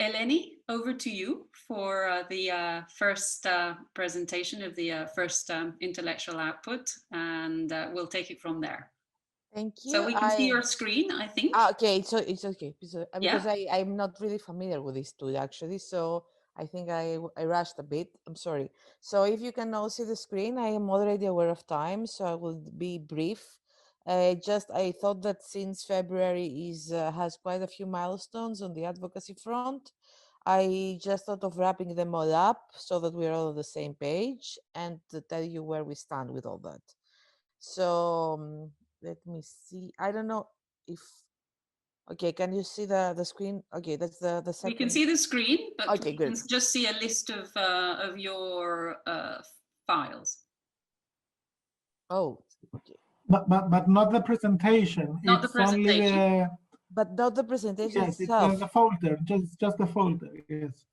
Eleni, over to you for the first presentation of the first intellectual output, and we'll take it from there. Thank So you. we can see your screen, I think. Okay, so it's okay Yeah, because I'm not really familiar with this tool actually, so I think I rushed a bit. I'm sorry. So if you can all see the screen, I am already aware of time, so I will be brief. Just I thought that since February is has quite a few milestones on the advocacy front, I just thought of wrapping them all up so that we're all on the same page and to tell you where we stand with all that. So let me see. I don't know if okay. Can you see the screen? Okay, that's the we can second. see the screen, but Okay, we can good. just see a list of your files. Oh, okay. But not the presentation. Not the It's only presentation. the But not the presentation yes. It's the itself. folder. Just the folder. Yes.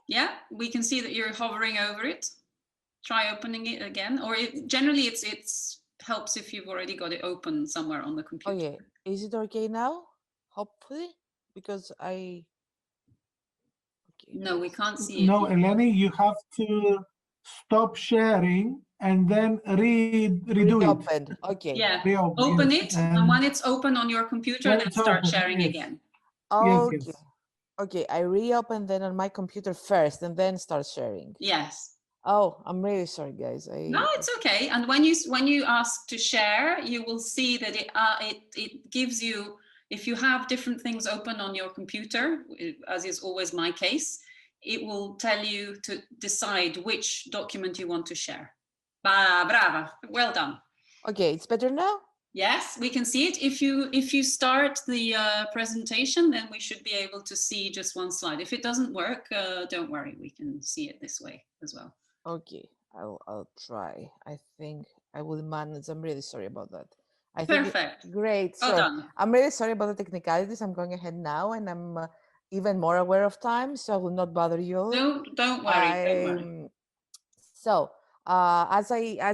Yeah, we can see that you're hovering over it. Try opening it again, or generally it's helps if you've already got it open somewhere on the Oh computer. yeah. Is it okay now? Hopefully, because I. Okay, No, we wait. can't see it No, yet. Eleni, you have to stop sharing and then redo it. Reopened. Okay. Yeah, Reopen. open Yes, it, and and when it's open on your computer, when then it's start open. sharing Yes, again. yes, Okay. yes. Okay. I reopened then on my computer first, and then start sharing. Yes. Oh, I'm really sorry, guys. No, it's okay. And when you ask to share, you will see that it gives you, if you have different things open on your computer, as is always my case, it will tell you to decide which document you want to share. Brava, well done. Okay, it's better now. Yes, we can see it. If you start the presentation, then we should be able to see just one slide. If it doesn't work, don't worry, we can see it this way as well. Okay, I'll try. I think I will manage. I'm really sorry about that. I think Perfect. great. Well So done. I'm really sorry about the technicalities. I'm going ahead now, and I'm even more aware of time, so I will not bother you all. Don't worry, don't worry. I so as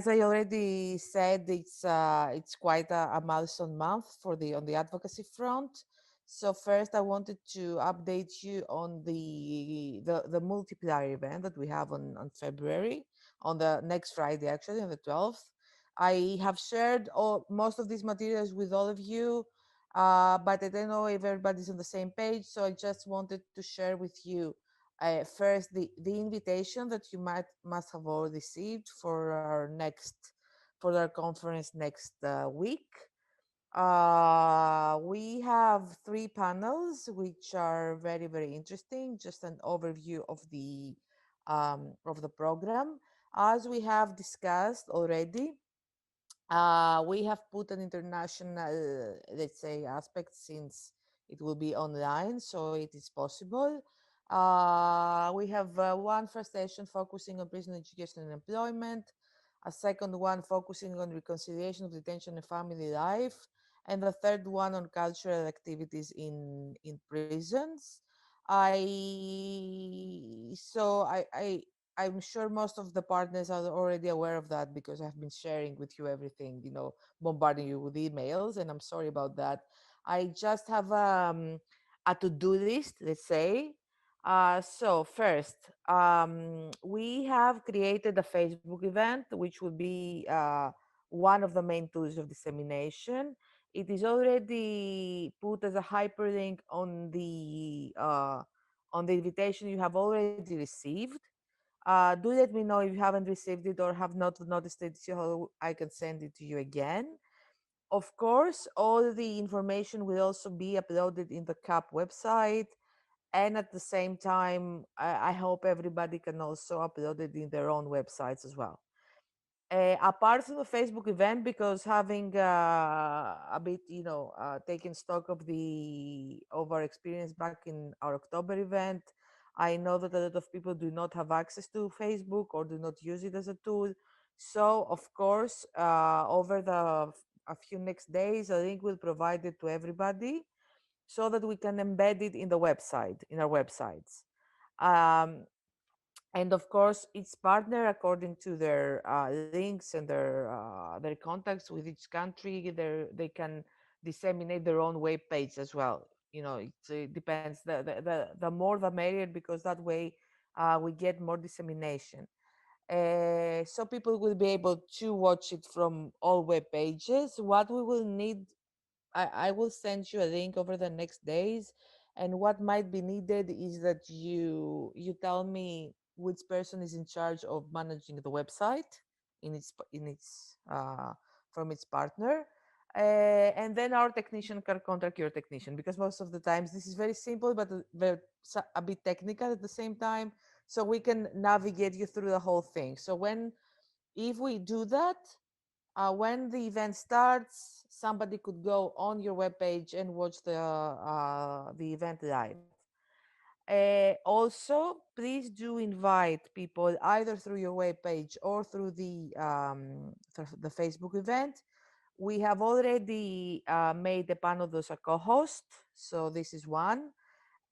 I already said, it's quite a milestone month for the on the advocacy front. So first, I wanted to update you on the multiplier event that we have on February, on the next Friday, actually on the 12th. I have shared most of these materials with all of you, but I don't know if everybody's on the same page. So I just wanted to share with you first the invitation that you must have all received for our conference next week. We have three panels which are very, very interesting. Just an overview of the program. As we have discussed already, we have put an international, let's say, aspect since it will be online, so it is possible. We have one first session focusing on prison education and employment, a second one focusing on reconciliation of detention and family life, and the third one on cultural activities in prisons. I'm sure most of the partners are already aware of that because I've been sharing with you everything, bombarding you with emails, and I'm sorry about that. I just have a to-do list, let's say. So first, we have created a Facebook event, which will be one of the main tools of dissemination. It is already put as a hyperlink on the invitation you have already received. Do let me know if you haven't received it or have not noticed it, so I can send it to you again. Of course, all the information will also be uploaded in the CAP website. And at the same time, I hope everybody can also upload it in their own websites as well. Apart from the Facebook event, because having a bit, taking stock of our experience back in our October event, I know that a lot of people do not have access to Facebook or do not use it as a tool. So, of course, over a few next days, a link will provide it to everybody so that we can embed it in the website, in our websites. Um, and of course, each partner, according to their links and their contacts with each country, they can disseminate their own web page as well. you know, it depends. The more the merrier, because that way we get more dissemination. So people will be able to watch it from all web pages. What we will need, I will send you a link over the next days. And what might be needed is that you tell me which person is in charge of managing the website in its from its partner. And then our technician can contact your technician, because most of the times this is very simple, but a bit technical at the same time. So we can navigate you through the whole thing. So if we do that, when the event starts, somebody could go on your webpage and watch the event live. Also, please do invite people either through your webpage or through the Facebook event. We have already made Epanodos a co-host, so this is one.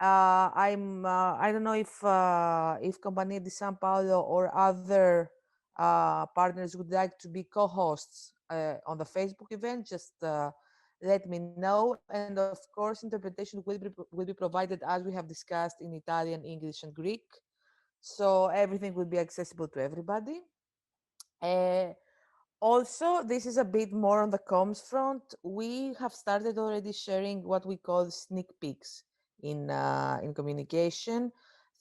I don't know if Compagnia di San Paolo or other partners would like to be co-hosts on the Facebook event. Just let me know. And of course, interpretation will be provided, as we have discussed, in Italian, English, and Greek. So everything will be accessible to everybody. Also, this is a bit more on the comms front. We have started already sharing what we call sneak peeks in communication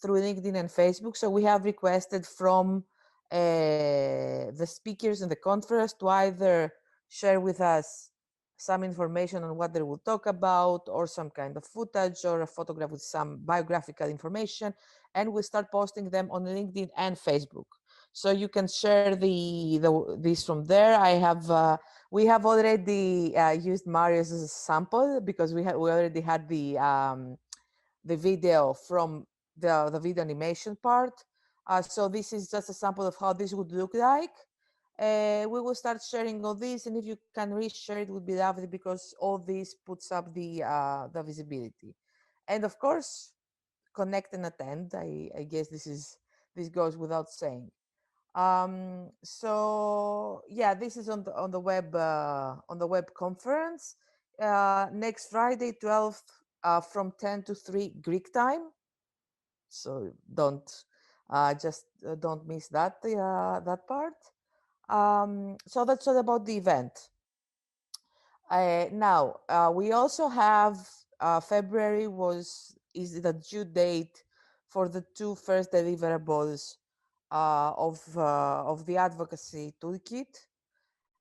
through LinkedIn and Facebook. So we have requested from the speakers in the conference to either share with us some information on what they will talk about, or some kind of footage or a photograph with some biographical information, and we start posting them on LinkedIn and Facebook. So you can share this from there. We have already used Marius as a sample, because we already had the video from the video animation part. So this is just a sample of how this would look like. We will start sharing all this, and if you can reshare it, would be lovely, because all this puts up the visibility. And of course, connect and attend. I guess this goes without saying. So yeah, this is on the web conference next Friday 12th from 10 to 3 Greek time. So don't don't miss that part. So that's all about the event. Now we also have February is the due date for the two first deliverables of the advocacy toolkit.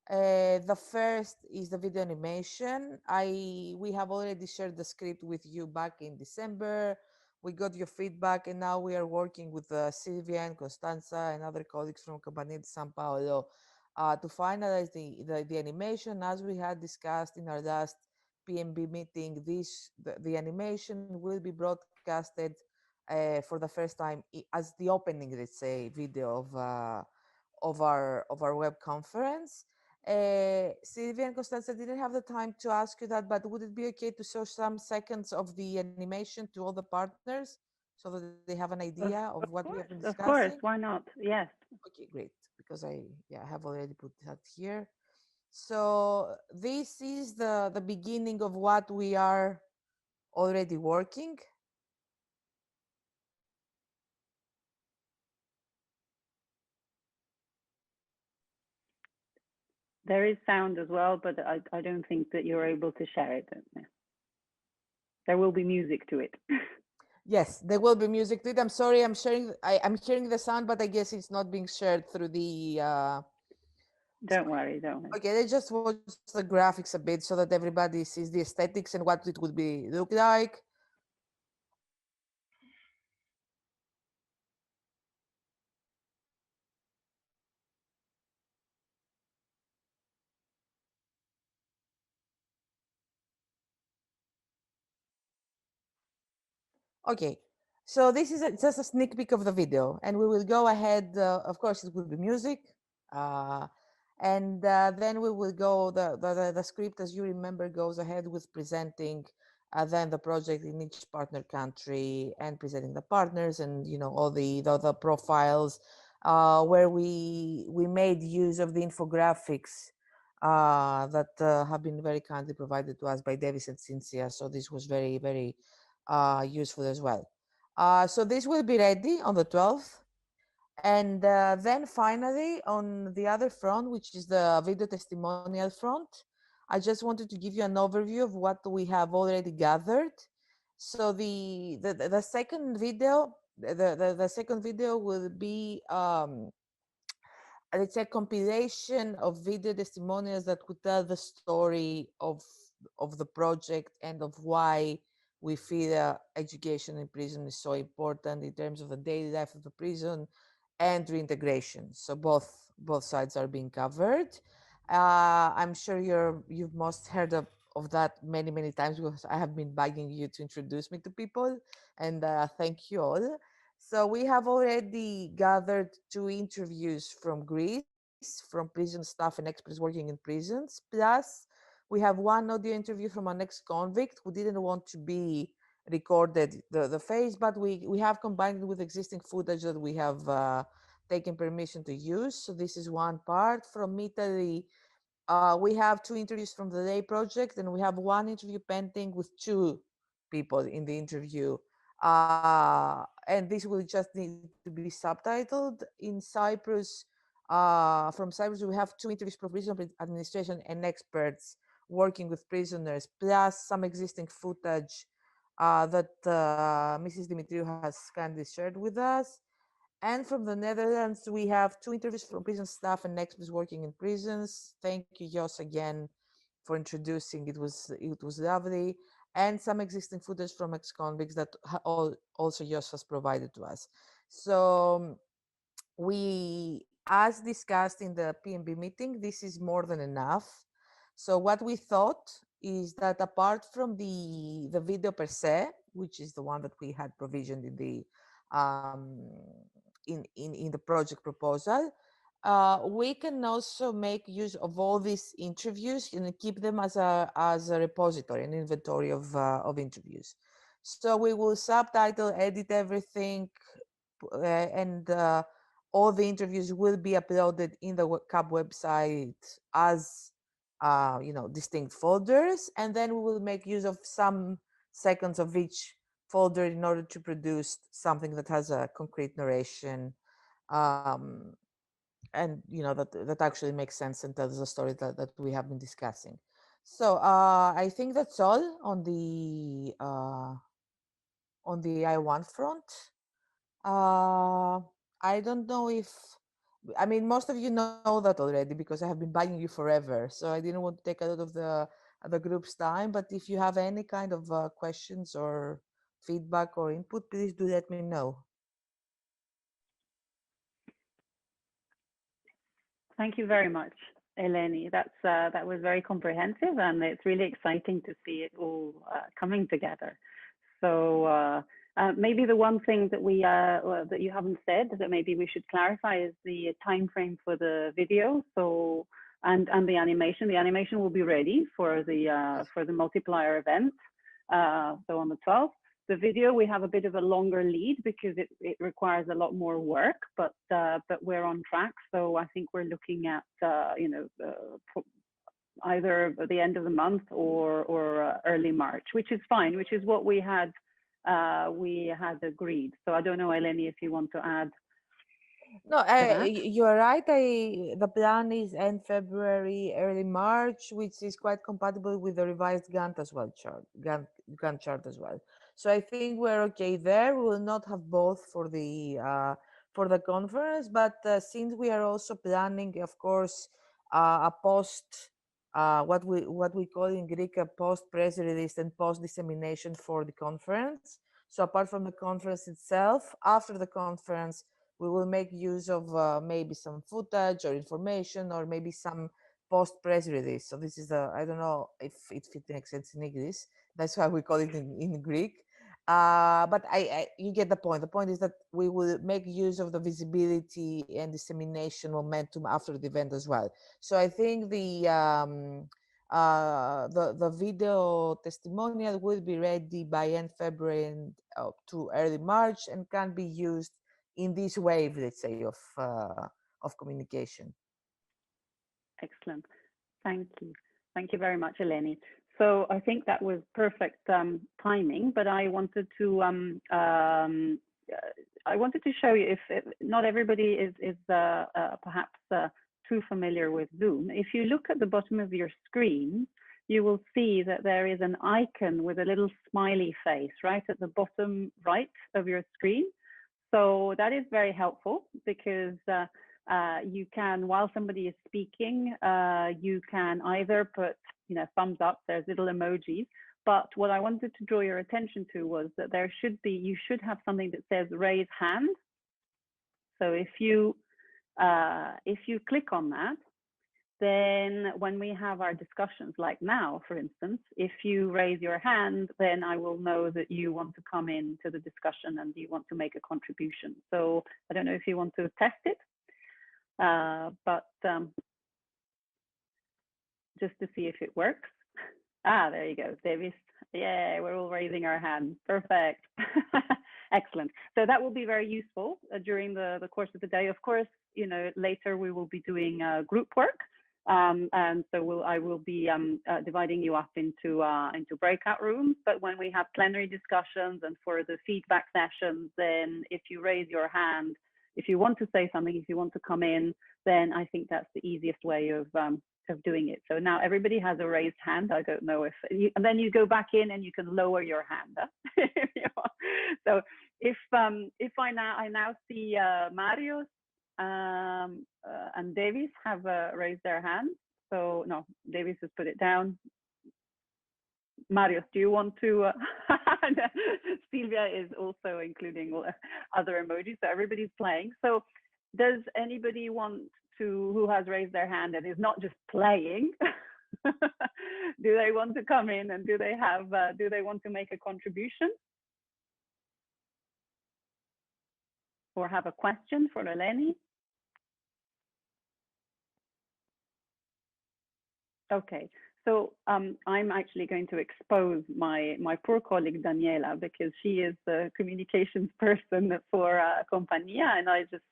The first is the video animation. We have already shared the script with you back in December. We got your feedback, and now we are working with Silvia and Costanza and other colleagues from Compagnia di San Paolo to finalize the animation. As we had discussed in our last PMB meeting, the animation will be broadcasted for the first time as the opening, let's say, video of our web conference. Silvia and Costanza, didn't have the time to ask you that, but would it be okay to show some seconds of the animation to all the partners so that they have an idea of what we have been discussing? Of course, why not? Yes. Okay, great, because I have already put that here. So this is the beginning of what we are already working. There is sound as well, but I don't think that you're able to share it. There will be music to it. Yes, there will be music to it. I'm sorry, I'm hearing the sound, but I guess it's not being shared through the Don't worry. Okay, let's just watch the graphics a bit so that everybody sees the aesthetics and what it would look like. Okay, so this is just a sneak peek of the video, and we will go ahead. Of course, it will be music, and then we will go. The script, as you remember, goes ahead with presenting then the project in each partner country and presenting the partners, and all the profiles where we made use of the infographics that have been very kindly provided to us by Davis and Cynthia. So this was very, very useful as well. So this will be ready on the 12th. And then finally, on the other front, which is the video testimonial front, I just wanted to give you an overview of what we have already gathered. So the second video, the second video will be let's say compilation of video testimonials that could tell the story of the project and of why we feel education in prison is so important in terms of the daily life of the prison and reintegration. So both sides are being covered. I'm sure you've most heard of that many times because I have been begging you to introduce me to people, and thank you all. So we have already gathered 2 interviews from Greece, from prison staff and experts working in prisons. Plus, we have 1 audio interview from an ex-convict who didn't want to be recorded the face, but we have combined it with existing footage that we have taken permission to use. So this is one part. From Italy, we have 2 interviews from the Lay Project, and we have 1 interview pending with 2 people in the interview. And this will just need to be subtitled. In Cyprus, from Cyprus, we have 2 interviews from prison administration and experts working with prisoners, plus some existing footage that Mrs. Dimitriou has kindly shared with us. And from the Netherlands, we have 2 interviews from prison staff and experts working in prisons. Thank you, Jos, again for introducing. It was lovely, and some existing footage from ex-convicts that also Jos has provided to us. So we, as discussed in the PMB meeting, this is more than enough. So what we thought is that apart from the video per se, which is the one that we had provisioned in the in the project proposal, we can also make use of all these interviews and keep them as a repository, an inventory of interviews. So we will subtitle, edit everything, and all the interviews will be uploaded in the CAB website as distinct folders, and then we will make use of some seconds of each folder in order to produce something that has a concrete narration, and that actually makes sense and tells the story that we have been discussing. So I think that's all on the I1 front. I don't know if, I mean, most of you know that already because I have been bugging you forever. So I didn't want to take a lot of the group's time. But if you have any kind of questions or feedback or input, please do let me know. Thank you very much, Eleni. That was very comprehensive, and it's really exciting to see it all coming together. So maybe the one thing that that you haven't said that maybe we should clarify is the time frame for the video. So and the animation. The animation will be ready for the multiplier event. So on the 12th. The video, we have a bit of a longer lead because it requires a lot more work, but we're on track. So I think we're looking at either the end of the month or early March, which is fine, which is what we had agreed. So I don't know, Eleni, if you want to add. No, you are right. The plan is end February, early March, which is quite compatible with the revised Gantt chart as well. So I think we're okay there. We will not have both for the conference, but since we are also planning, of course, a post, what we call in Greek a post press release and post dissemination for the conference. So apart from the conference itself, after the conference, we will make use of maybe some footage or information or maybe some post press release. So this is I don't know if it makes sense in English. That's why we call it in Greek. But you get the point. The point is that we will make use of the visibility and dissemination momentum after the event as well. So I think the video testimonial will be ready by end February and to early March and can be used in this wave, let's say, of communication. Excellent. Thank you. Thank you very much, Eleni. So I think that was perfect timing, but I wanted to show you if not everybody is perhaps too familiar with Zoom. If you look at the bottom of your screen, you will see that there is an icon with a little smiley face right at the bottom right of your screen. So that is very helpful because you can, while somebody is speaking, you can either put, thumbs up, there's little emojis. But what I wanted to draw your attention to was that you should have something that says raise hand. So if you click on that, then when we have our discussions like now, for instance, if you raise your hand, then I will know that you want to come into the discussion and you want to make a contribution. So I don't know if you want to test it, but just to see if it works. Ah, there you go, Davis. Yeah, we're all raising our hands. Perfect. Excellent. So that will be very useful during the course of the day. Of course, later we will be doing group work. And so I will be dividing you up into breakout rooms. But when we have plenary discussions and for the feedback sessions, then if you raise your hand, if you want to say something, if you want to come in, then I think that's the easiest way of doing it. So now everybody has a raised hand. I don't know if and then you go back in and you can lower your hand. If you want. So if I now see Marius and Davis have raised their hand. So no, Davis has put it down. Marius, do you want to? Silvia is also including other emojis, so everybody's playing. So does anybody who has raised their hand and is not just playing, do they want to come in and do they want to make a contribution? Or have a question for Eleni? Okay, so I'm actually going to expose my poor colleague Daniela because she is the communications person for Compagnia, and I just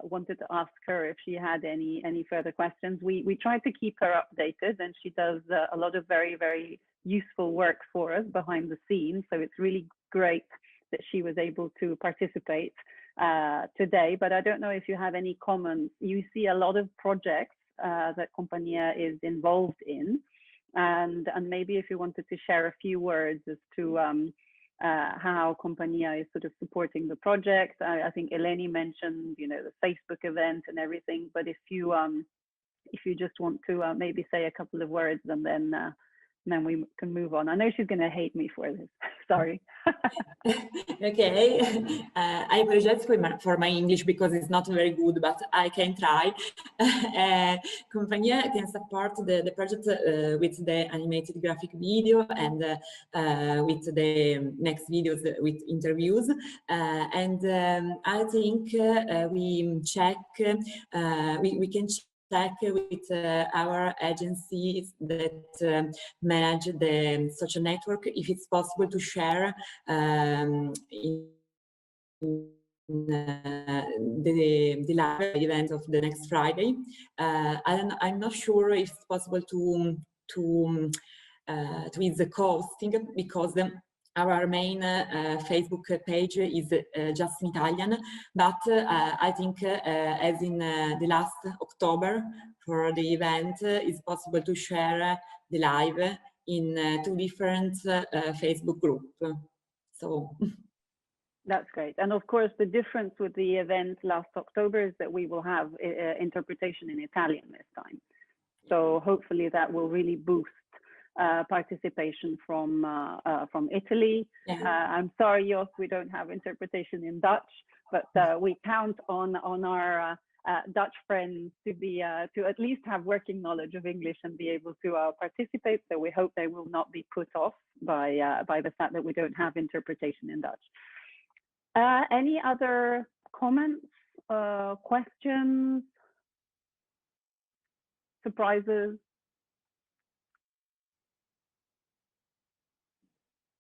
wanted to ask her if she had any further questions. We try to keep her updated, and she does a lot of very, very useful work for us behind the scenes. So it's really great that she was able to participate today. But I don't know if you have any comments. You see a lot of projects that Compagnia is involved in, and maybe if you wanted to share a few words as to how Compagnia is sort of supporting the project. I think Eleni mentioned, the Facebook event and everything, but if you just want to maybe say a couple of words and then we can move on. I know she's going to hate me for this. Sorry. Okay, I apologize for my English because it's not very good, but I can try. Compagnia can support the project with the animated graphic video and with the next videos with interviews. And I think we can check with our agencies that manage the social network if it's possible to share the live event of the next Friday. I'm not sure if it's possible to ease the costing because our main Facebook page is just in Italian, but I think as in the last October for the event, it's possible to share the live in 2 different Facebook groups. So that's great. And of course, the difference with the event last October is that we will have interpretation in Italian this time. So hopefully that will really boost participation from Italy. yeah. I'm sorry, Jos, we don't have interpretation in Dutch, but we count on our Dutch friends to at least have working knowledge of English and be able to participate. So we hope they will not be put off by the fact that we don't have interpretation in Dutch. Any other comments, questions, surprises?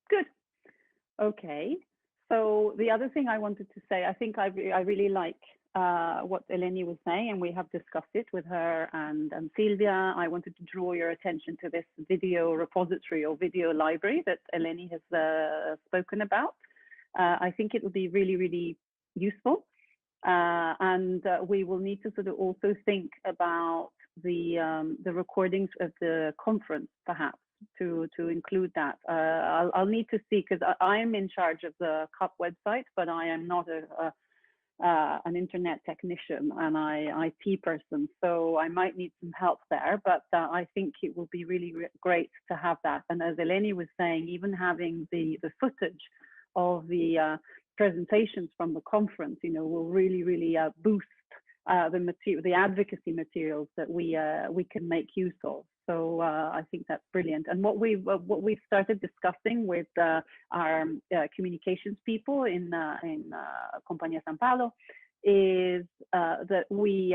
Good. Okay. So the other thing I wanted to say, I think I really like what Eleni was saying, and we have discussed it with her and Silvia. I wanted to draw your attention to this video repository or video library that Eleni has spoken about. I think it will be really, really useful. And we will need to sort of also think about the recordings of the conference, perhaps, to include that. I'll need to see, because I am in charge of the CUP website, but I am not an internet technician and IT person, so I might need some help there, but I think it will be really great to have that. And as Eleni was saying, even having the footage of the presentations from the conference, you know, will really, really boost the advocacy materials that we can make use of. So I think that's brilliant. And what we've started discussing with our communications people in Compagnia San Paolo is that we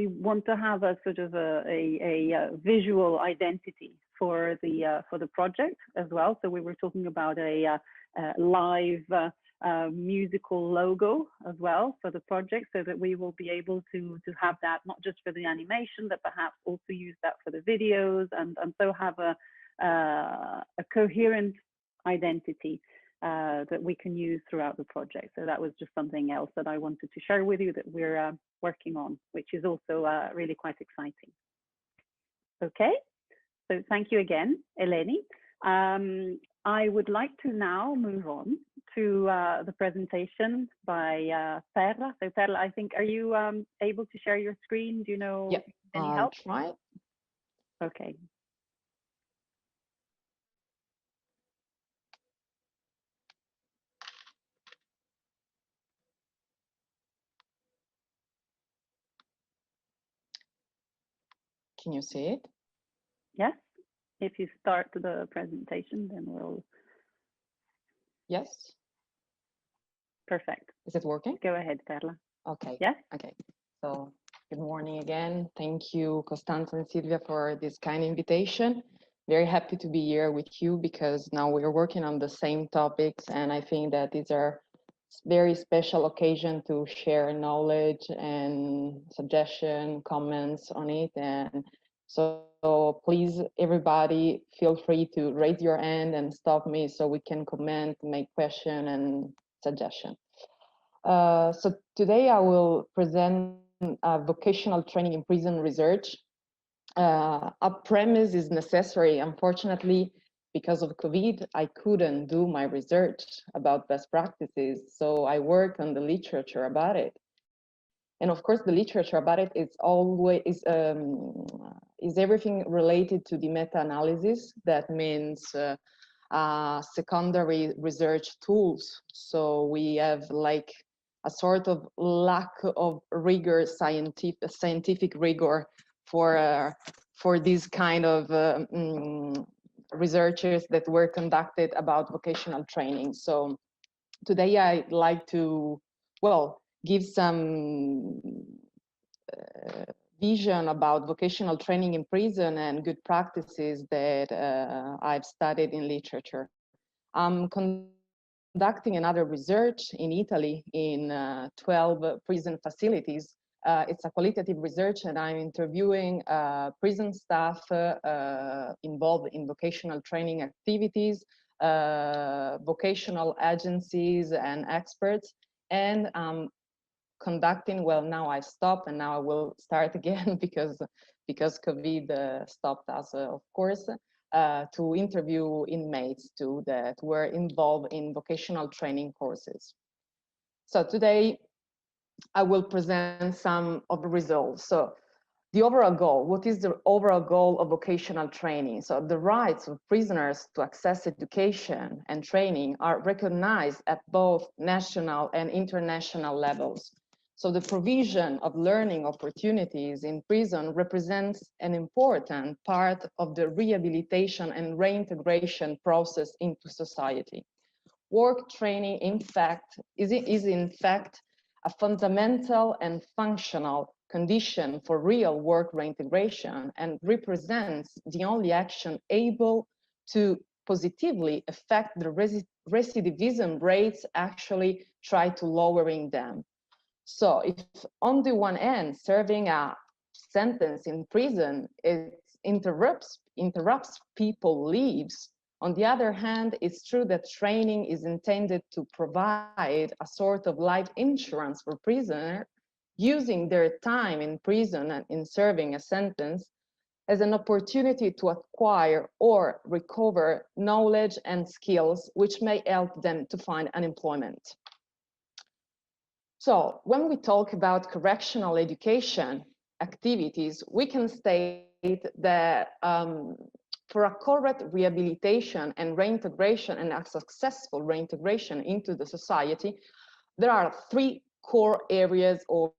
want to have a sort of a visual identity for the project as well. So we were talking about a live musical logo as well for the project, so that we will be able to have that not just for the animation, but perhaps also use that for the videos, and so have a coherent identity that we can use throughout the project. So that was just something else that I wanted to share with you that we're working on, which is also really quite exciting. Okay, so thank you again, Eleni. I would like to now move on to the presentation by Perla. So Perla, I think, are you able to share your screen? Do you know any help? Try. Okay. Can you see it? Yes. If you start the presentation, then we'll. Yes. Perfect. Is it working? Go ahead, Perla. Okay. Yes. Okay. So good morning again. Thank you, Costanza and Silvia, for this kind invitation. Very happy to be here with you, because now we're working on the same topics, and I think that these are very special occasion to share knowledge and suggestion, comments on it. And so please, everybody, feel free to raise your hand and stop me so we can comment, make question and suggestion. So today I will present vocational training in prison research. A premise is necessary. Unfortunately, because of COVID, I couldn't do my research about best practices, so I work on the literature about it. And of course, the literature about it is always is everything related to the meta-analysis. That means secondary research tools. So we have like a sort of lack of rigor, scientific rigor for these kind of researches that were conducted about vocational training. So today I'd like to, well, give some vision about vocational training in prison and good practices that I've studied in literature. I'm conducting another research in Italy in 12 prison facilities. It's a qualitative research, and I'm interviewing prison staff involved in vocational training activities, vocational agencies and experts, and conducting, well, now I stopped and now I will start again because COVID stopped us, of course, to interview inmates too that were involved in vocational training courses. So today I will present some of the results. So the overall goal, what is the overall goal of vocational training? So the rights of prisoners to access education and training are recognized at both national and international levels. So the provision of learning opportunities in prison represents an important part of the rehabilitation and reintegration process into society. Work training, in fact, is in fact a fundamental and functional condition for real work reintegration, and represents the only action able to positively affect the recidivism rates, actually try to lowering them. So if on the one end, serving a sentence in prison, it interrupts people's lives. On the other hand, it's true that training is intended to provide a sort of life insurance for prisoners using their time in prison and in serving a sentence as an opportunity to acquire or recover knowledge and skills which may help them to find employment. So when we talk about correctional education activities, we can state that for a correct rehabilitation and reintegration and a successful reintegration into the society, there are three core areas of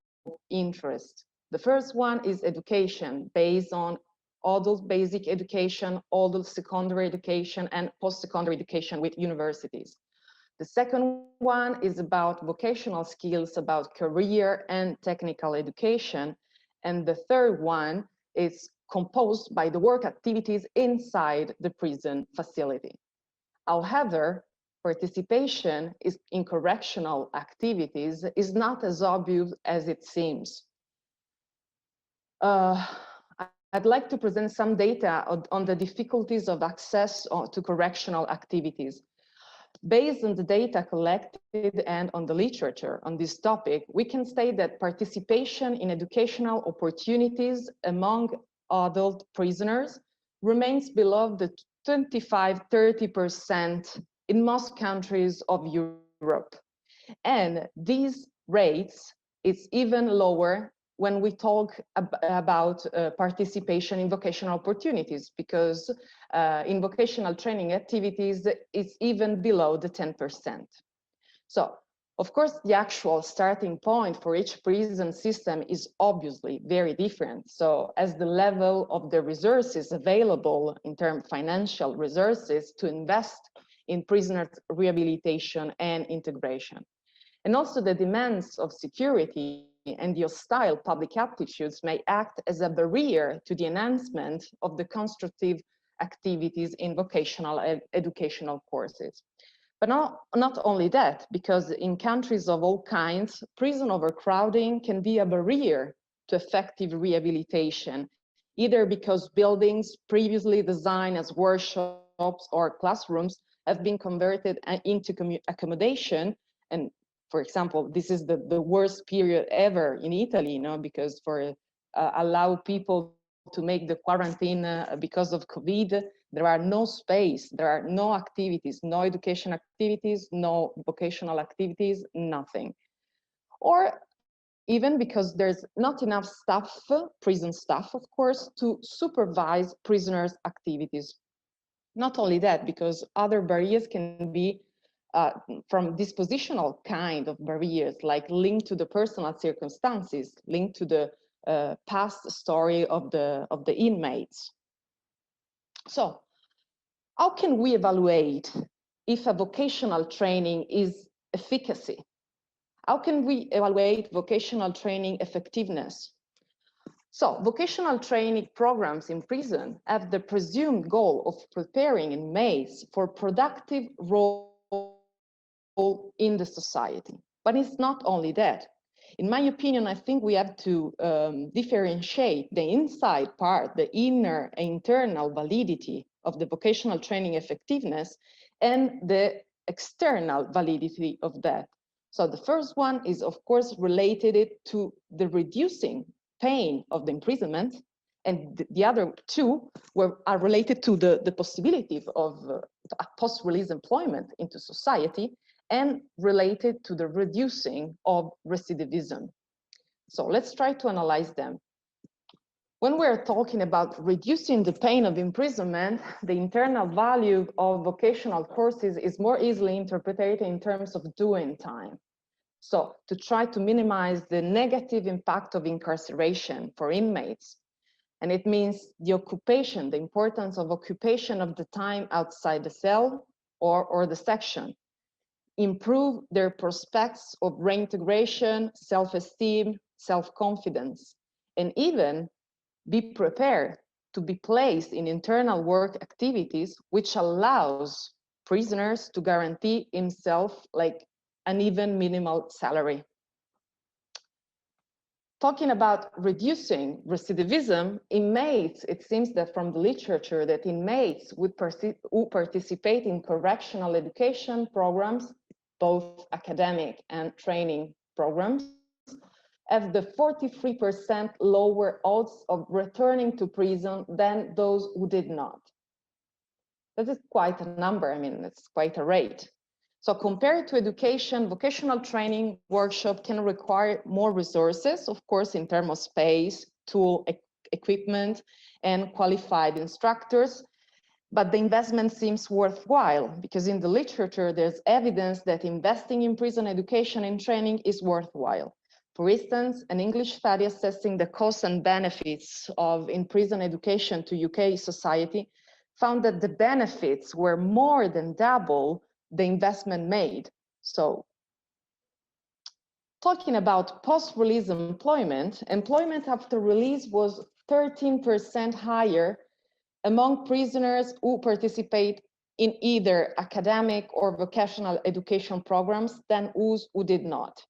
interest. The first one is education based on adult basic education, adult secondary education, and post-secondary education with universities. The second one is about vocational skills, about career and technical education. And the third one is composed by the work activities inside the prison facility. However, participation in correctional activities is not as obvious as it seems. I'd like to present some data on the difficulties of access to correctional activities. Based on the data collected and on the literature on this topic, we can state that participation in educational opportunities among adult prisoners remains below the 25–30% in most countries of Europe. And these rates is even lower when we talk about participation in vocational opportunities, because in vocational training activities, it's even below the 10%. So, of course, the actual starting point for each prison system is obviously very different. So as the level of the resources available in terms of financial resources to invest in prisoners' rehabilitation and integration. And also the demands of security and the hostile public attitudes may act as a barrier to the enhancement of the constructive activities in vocational and educational courses. But not only that, because in countries of all kinds, prison overcrowding can be a barrier to effective rehabilitation, either because buildings previously designed as workshops or classrooms have been converted into accommodation. And for example, this is the worst period ever in Italy, because for allow people to make the quarantine because of COVID, there are no space, there are no activities, no education activities, no vocational activities, nothing. Or even because there's not enough staff, prison staff, of course, to supervise prisoners' activities. Not only that, because other barriers can be from dispositional kind of barriers, like linked to the personal circumstances, linked to the past story of the inmates. So how can we evaluate if a vocational training is efficacy? How can we evaluate vocational training effectiveness? So vocational training programs in prison have the presumed goal of preparing inmates for productive role in the society. But it's not only that. In my opinion, I think we have to differentiate the inside part, the inner and internal validity of the vocational training effectiveness and the external validity of that. So the first one is, of course, related to the reducing pain of the imprisonment, and the other two are related to the possibility of post-release employment into society, and related to the reducing of recidivism. So let's try to analyze them. When we're talking about reducing the pain of imprisonment, the internal value of vocational courses is more easily interpreted in terms of doing time. So to try to minimize the negative impact of incarceration for inmates. And it means the occupation, the importance of occupation of the time outside the cell or the section. Improve their prospects of reintegration, self-esteem, self-confidence, and even be prepared to be placed in internal work activities, which allows prisoners to guarantee himself like an even minimal salary. Talking about reducing recidivism, inmates, it seems that from the literature that inmates who participate in correctional education programs, both academic and training programs, have the 43% lower odds of returning to prison than those who did not. That is quite a number. I mean, it's quite a rate. So compared to education, vocational training workshop can require more resources, of course, in terms of space, tool, equipment, and qualified instructors. But the investment seems worthwhile because in the literature, there's evidence that investing in prison education and training is worthwhile. For instance, an English study assessing the costs and benefits of in-prison education to UK society found that the benefits were more than double the investment made. So talking about post-release employment, employment after release was 13% higher among prisoners who participate in either academic or vocational education programs than those who did not.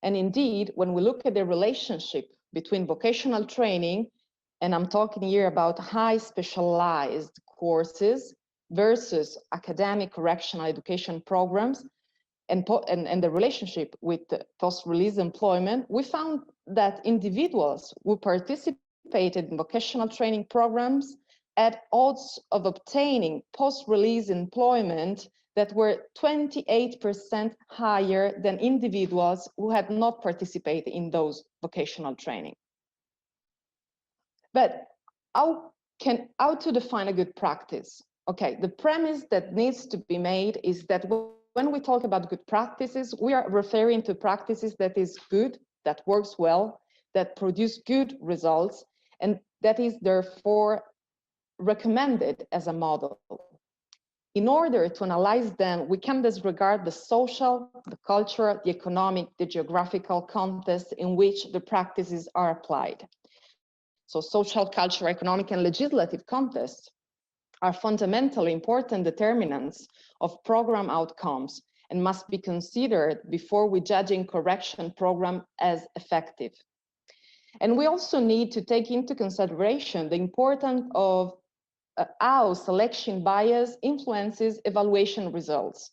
And indeed, when we look at the relationship between vocational training, and I'm talking here about high specialized courses versus academic correctional education programs, and the relationship with post-release employment, we found that individuals who participated in vocational training programs had odds of obtaining post-release employment that were 28% higher than individuals who had not participated in those vocational training. But how to define a good practice? Okay, the premise that needs to be made is that when we talk about good practices, we are referring to practices that is good, that works well, that produce good results, and that is therefore recommended as a model. In order to analyze them, we can disregard the social, the cultural, the economic, the geographical context in which the practices are applied. So social, cultural, economic, and legislative contexts are fundamentally important determinants of program outcomes and must be considered before we judging correction program as effective. And we also need to take into consideration the importance of how selection bias influences evaluation results.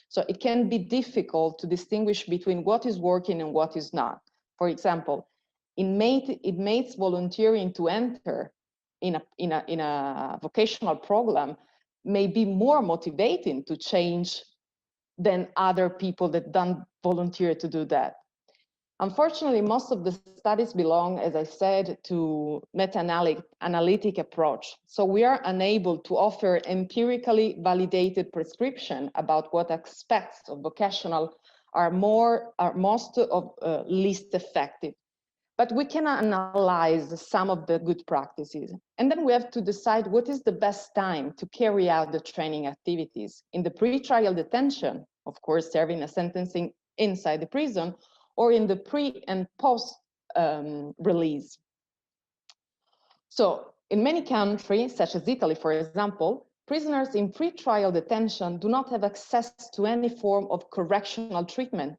So it can be difficult to distinguish between what is working and what is not. For example, inmates volunteering to enter in a vocational program may be more motivating to change than other people that don't volunteer to do that. Unfortunately, most of the studies belong, as I said, to meta-analytic approach. So we are unable to offer empirically validated prescription about what aspects of vocational are least effective. But we can analyze some of the good practices. And then we have to decide what is the best time to carry out the training activities. In the pre-trial detention, of course, serving a sentencing inside the prison, or in the pre and post release. So in many countries, such as Italy, for example, prisoners in pre-trial detention do not have access to any form of correctional treatment,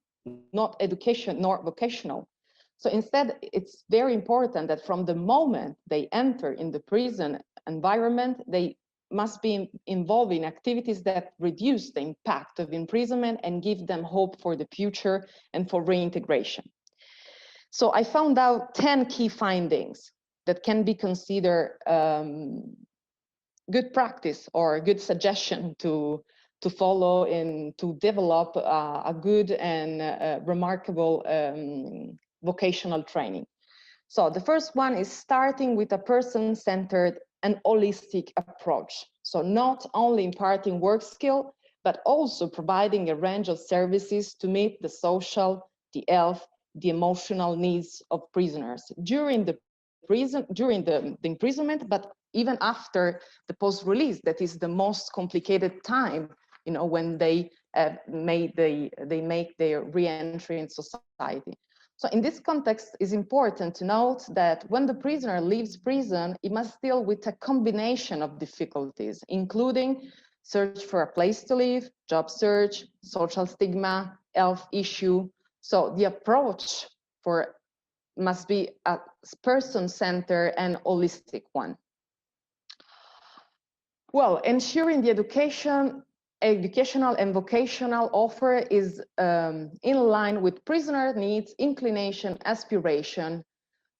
not education nor vocational. So instead, it's very important that from the moment they enter in the prison environment, they must be involved in activities that reduce the impact of imprisonment and give them hope for the future and for reintegration. So I found out 10 key findings that can be considered good practice or good suggestion to follow and to develop a good and remarkable vocational training. So the first one is starting with a person-centered and holistic approach. So not only imparting work skill, but also providing a range of services to meet the social, the health, the emotional needs of prisoners during the imprisonment, but even after the post-release, that is the most complicated time, you know, when they make their re-entry in society. So in this context, it's important to note that when the prisoner leaves prison, he must deal with a combination of difficulties, including search for a place to live, job search, social stigma, health issue. So the approach must be a person-centered and holistic one. Well, ensuring the educational and vocational offer is in line with prisoner needs, inclination, aspiration.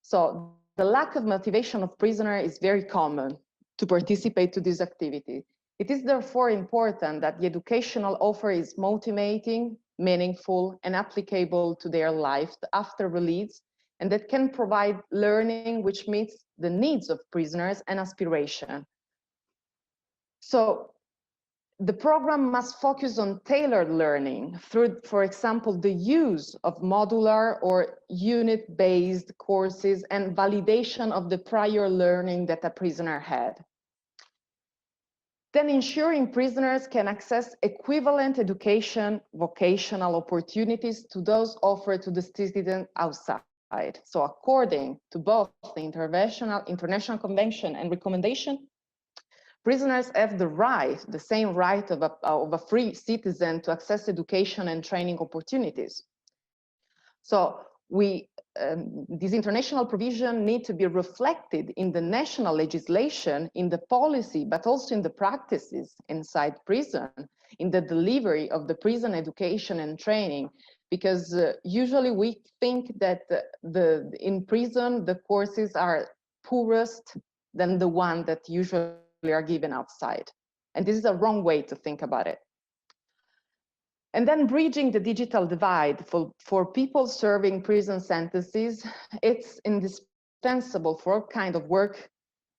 So the lack of motivation of prisoner is very common to participate to this activity. It is therefore important that the educational offer is motivating, meaningful, and applicable to their life after release, and that can provide learning which meets the needs of prisoners and aspiration. So the program must focus on tailored learning through, for example, the use of modular or unit-based courses and validation of the prior learning that a prisoner had. Then ensuring prisoners can access equivalent education, vocational opportunities to those offered to the citizen outside. So according to both the International Convention and recommendation, prisoners have the right, the same right of a free citizen to access education and training opportunities. So this international provision need to be reflected in the national legislation, in the policy, but also in the practices inside prison, in the delivery of the prison education and training, because usually we think that in prison the courses are poorest than the one that usually are given outside. And this is a wrong way to think about it. And then bridging the digital divide for people serving prison sentences, it's indispensable for all kind of work,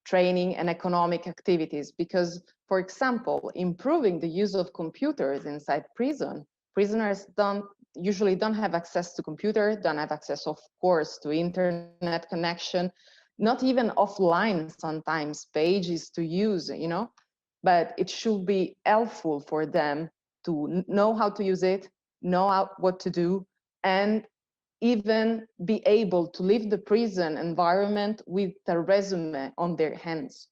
training, and economic activities, because, for example, improving the use of computers inside prison, prisoners usually don't have access to computer, don't have access, of course, to internet connection, not even offline sometimes pages to use, you know, but it should be helpful for them to know how to use it, know what to do, and even be able to leave the prison environment with a resume on their hands.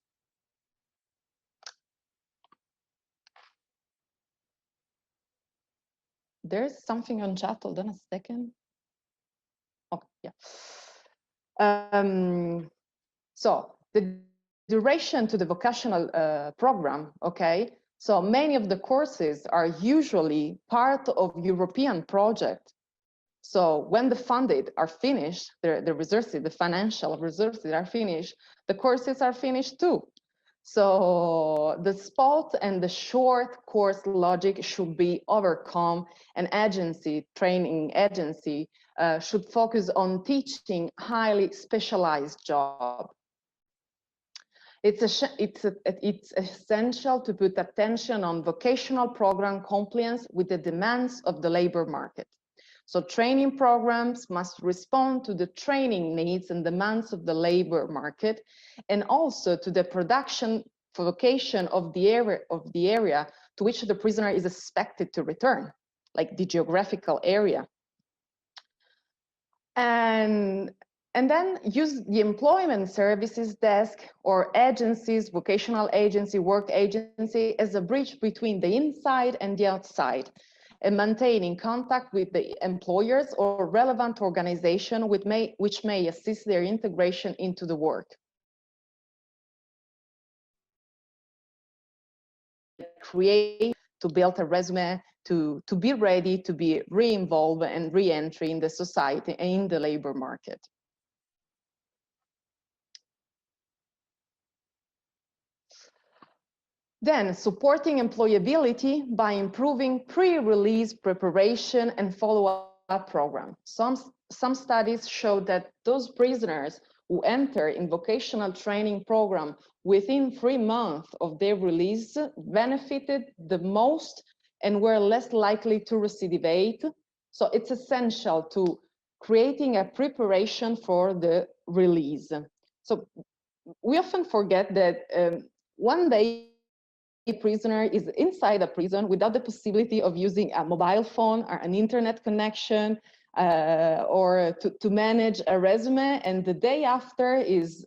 There's something on chat, hold on a second. Oh, yeah. So the duration to the vocational program, okay? So many of the courses are usually part of European project. So when the funded are finished, the resources, the financial resources are finished, the courses are finished too. So the spot and the short course logic should be overcome, and training agency should focus on teaching highly specialized job. It's essential to put attention on vocational program compliance with the demands of the labor market. So training programs must respond to the training needs and demands of the labor market, and also to the production vocation of the area to which the prisoner is expected to return, like the geographical area. And then use the employment services desk or agencies, vocational agency, work agency, as a bridge between the inside and the outside, and maintaining contact with the employers or relevant organization which may assist their integration into the work. Create, to build a resume, to be ready to be re-involved and re-entry in the society and in the labor market. Then supporting employability by improving pre-release preparation and follow-up program. Some studies show that those prisoners who enter in vocational training program within 3 months of their release benefited the most and were less likely to recidivate. So it's essential to creating a preparation for the release. So we often forget that one day a prisoner is inside a prison without the possibility of using a mobile phone or an internet connection, or to manage a resume, and the day after is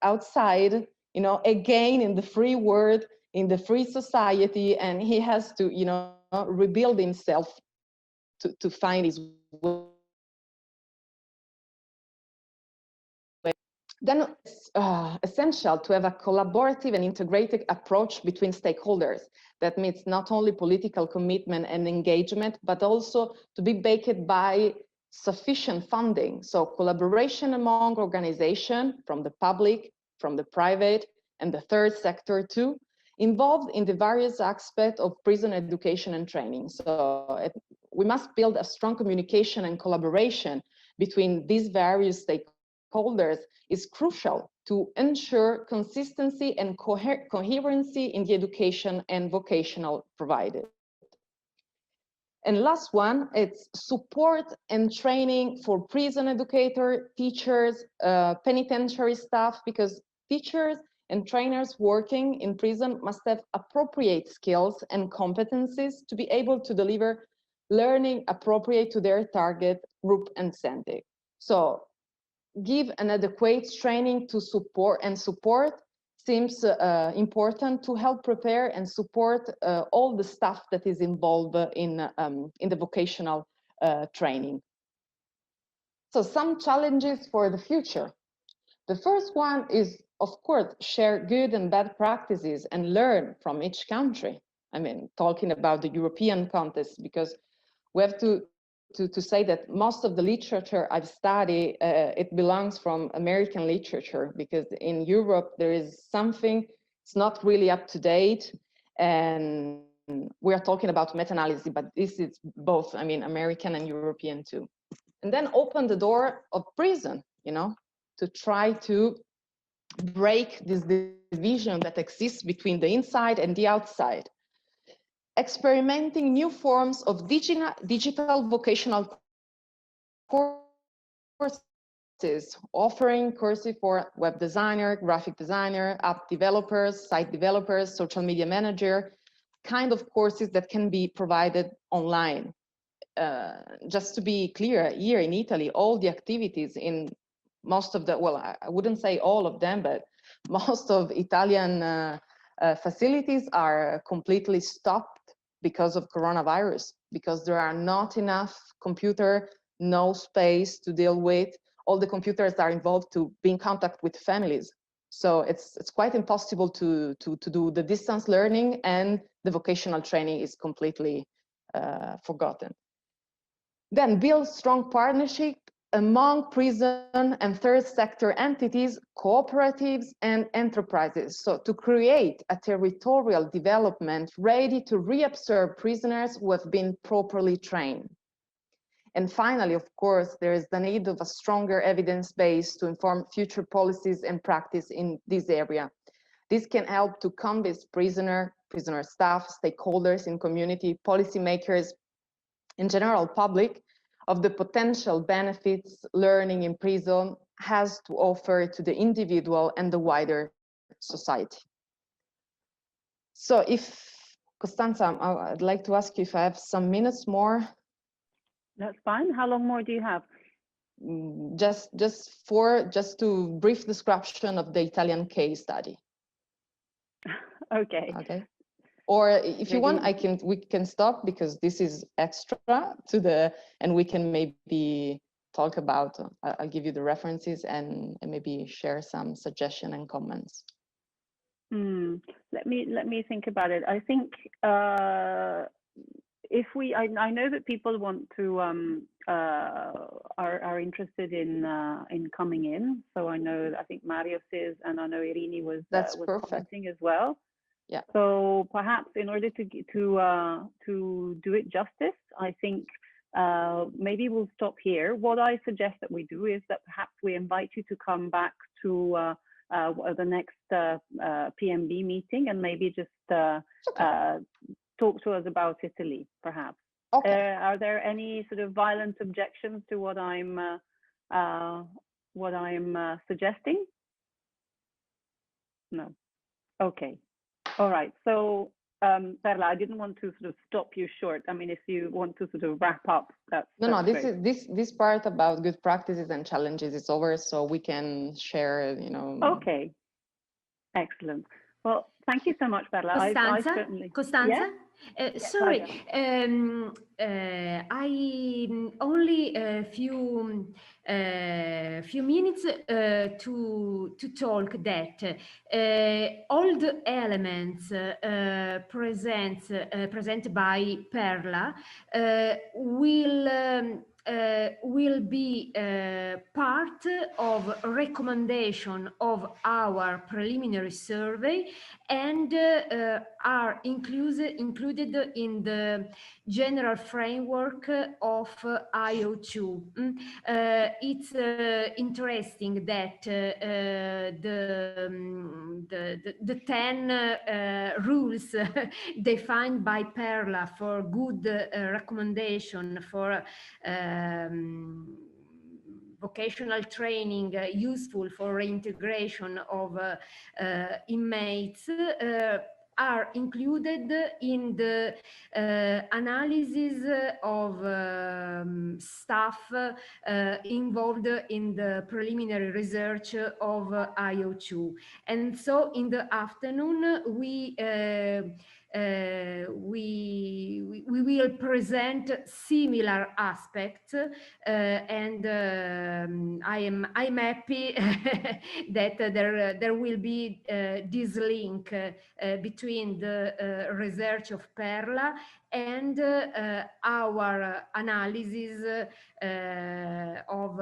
outside, you know, again in the free world, in the free society, and he has to, you know, rebuild himself to find his way. Then it's essential to have a collaborative and integrated approach between stakeholders. That means not only political commitment and engagement, but also to be backed by sufficient funding. So collaboration among organizations from the public, from the private, and the third sector too, involved in the various aspects of prison education and training. So we must build a strong communication and collaboration between these various stakeholders is crucial to ensure consistency and coherency in the education and vocational provided. And last one, it's support and training for prison educator, teachers, penitentiary staff, because teachers and trainers working in prison must have appropriate skills and competencies to be able to deliver learning appropriate to their target group and setting. So give an adequate training to support seems important to help prepare and support all the staff that is involved in the vocational training. So some challenges for the future. The first one is, of course, share good and bad practices and learn from each country. I mean, talking about the European context, because we have to say that most of the literature I've studied, it belongs from American literature, because in Europe there is something, it's not really up to date, and we are talking about meta-analysis, but this is both, I mean, American and European too. And then open the door of prison, you know, to try to break this division that exists between the inside and the outside. Experimenting new forms of digital vocational courses, offering courses for web designer, graphic designer, app developers, site developers, social media manager, kind of courses that can be provided online. Just to be clear, here in Italy, all the activities in most of the, well, I wouldn't say all of them, but most of Italian facilities are completely stopped because of coronavirus, because there are not enough computer, no space to deal with. All the computers are involved to be in contact with families. So it's quite impossible to do the distance learning, and the vocational training is completely forgotten. Then build strong partnership among prison and third sector entities, cooperatives, and enterprises. So to create a territorial development ready to reabsorb prisoners who have been properly trained. And finally, of course, there is the need of a stronger evidence base to inform future policies and practice in this area. This can help to convince prisoner staff, stakeholders in community, policymakers, in general public, of the potential benefits learning in prison has to offer to the individual and the wider society. So if, Costanza, I'd like to ask you if I have some minutes more. That's fine. How long more do you have? Just to brief description of the Italian case study. Okay. Okay. Or if you want, we can stop, because this is extra to the, and we can maybe talk about, I'll give you the references and maybe share some suggestion and comments. Let me think about it. I think if we, I know that people want to are interested in coming in. So I know, I think Marios is, and I know Irini was commenting as well. Yeah. So perhaps in order to do it justice, I think maybe we'll stop here. What I suggest that we do is that perhaps we invite you to come back to the next PMB meeting, and maybe just talk to us about Italy, perhaps. Okay. Are there any sort of violent objections to what I'm suggesting? No. Okay. All right. So Perla, I didn't want to sort of stop you short. I mean, if you want to sort of wrap up, that's No, great. this part about good practices and challenges is over, so we can share, you know. Okay, excellent. Well, thank you so much, Perla. Costanza, sorry, I only a few minutes to talk that all the elements presented by Perla will be part of a recommendation of our preliminary survey and are included in the general framework of IO2. It's interesting that the 10 rules defined by Perla for good recommendation for vocational training useful for reintegration of inmates are included in the analysis of staff involved in the preliminary research of IO2. And so in the afternoon, we will present similar aspects, and I'm happy that there will be this link between the research of Perla and our analysis of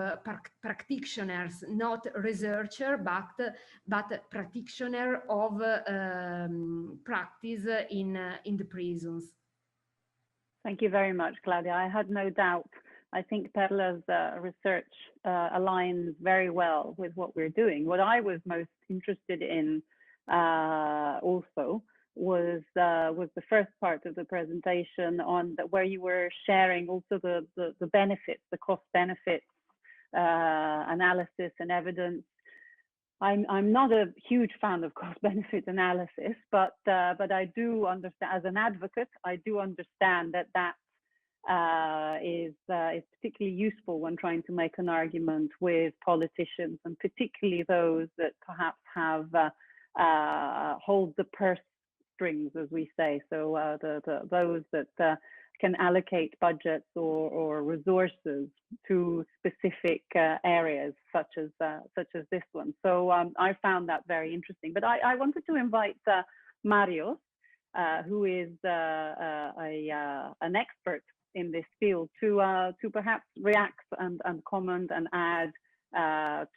practitioners, not researcher, but practitioner of practice in the prisons. Thank you very much, Claudia. I had no doubt. I think Perla's research aligns very well with what we're doing. What I was most interested in also was the first part of the presentation on where you were sharing also the benefits, the cost benefits analysis and evidence. I'm not a huge fan of cost benefit analysis, but I do understand, as an advocate, I do understand that is particularly useful when trying to make an argument with politicians, and particularly those that perhaps have hold the purse strings, as we say. So those that can allocate budgets or resources to specific areas, such as this one. So I found that very interesting. But I wanted to invite Marios, who is an expert in this field, to perhaps react and comment and add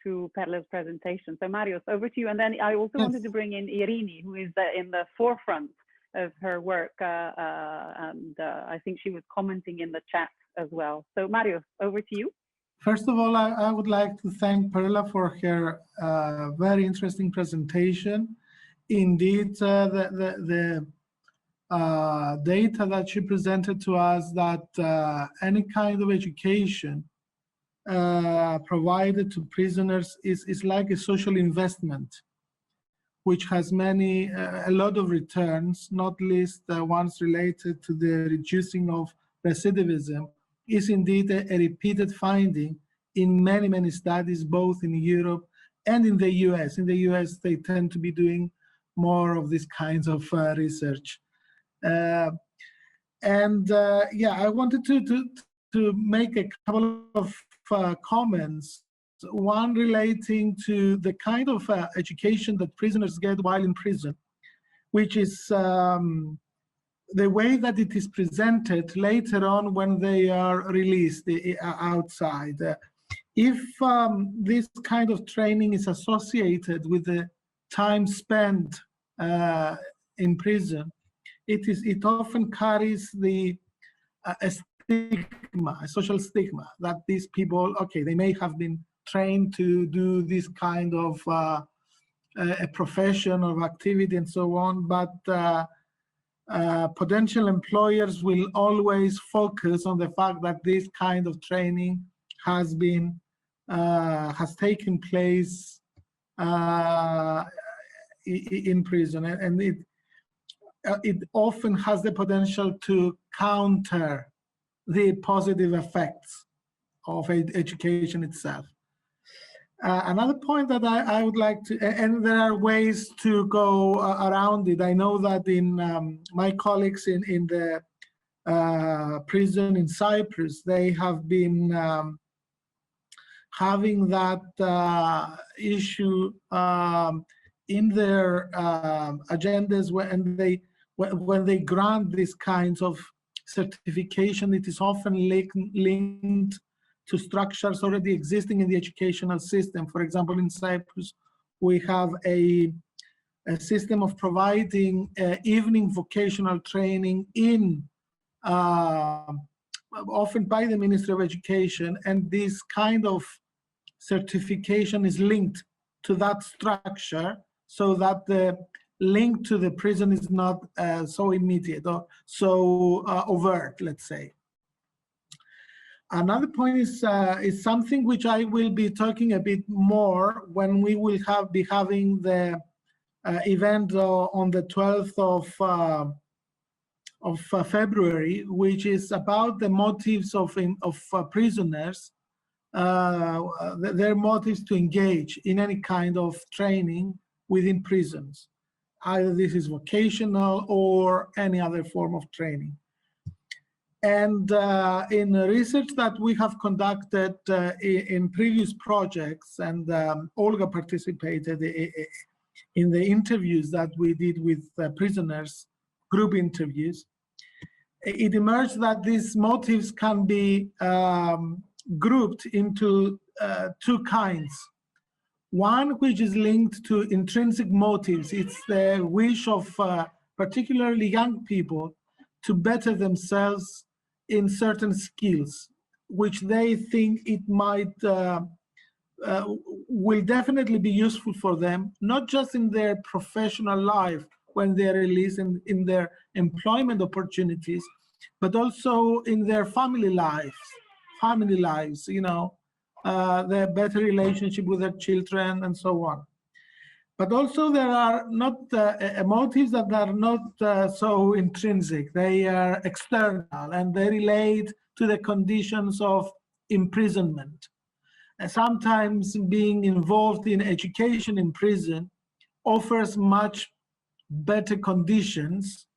to Perla's presentation. So Marios, over to you. And then I also wanted to bring in Irini, who is in the forefront of her work, and I think she was commenting in the chat as well. So Marios, over to you. First of all, I would like to thank Perla for her very interesting presentation. Indeed, the data that she presented to us, that any kind of education provided to prisoners is like a social investment, which has a lot of returns, not least ones related to the reducing of recidivism, is indeed a repeated finding in many studies, both in Europe and in the US. In the US, they tend to be doing more of these kinds of research. Yeah, I wanted to make a couple of comments. One relating to the kind of education that prisoners get while in prison, which is the way that it is presented later on when they are released outside. If this kind of training is associated with the time spent in prison, it often carries a stigma, a social stigma, that these people, okay, they may have been trained to do this kind of a profession or activity and so on, but potential employers will always focus on the fact that this kind of training has taken place in prison, and it often has the potential to counter the positive effects of education itself. Another point that I would like to, and there are ways to go around it. I know that in my colleagues in the prison in Cyprus, they have been having that issue in their agendas when they grant these kinds of certification. It is often linked to structures already existing in the educational system. For example, in Cyprus, we have a system of providing evening vocational training in often by the Ministry of Education, and this kind of certification is linked to that structure, so that the link to the prison is not so immediate or so overt, let's say. Another point is something which I will be talking a bit more when we will be having the event on the 12th of February, which is about the motives of prisoners, their motives to engage in any kind of training within prisons. Either this is vocational or any other form of training. And in research that we have conducted in previous projects, and Olga participated in the interviews that we did with prisoners, group interviews, it emerged that these motives can be grouped into two kinds. One which is linked to intrinsic motives. It's the wish of particularly young people to better themselves in certain skills, which they think it might will definitely be useful for them, not just in their professional life when they're released in their employment opportunities, but also in their family lives, you know, their better relationship with their children and so on. But also there are not motives that are not so intrinsic. They are external, and they relate to the conditions of imprisonment. And sometimes being involved in education in prison offers much better conditions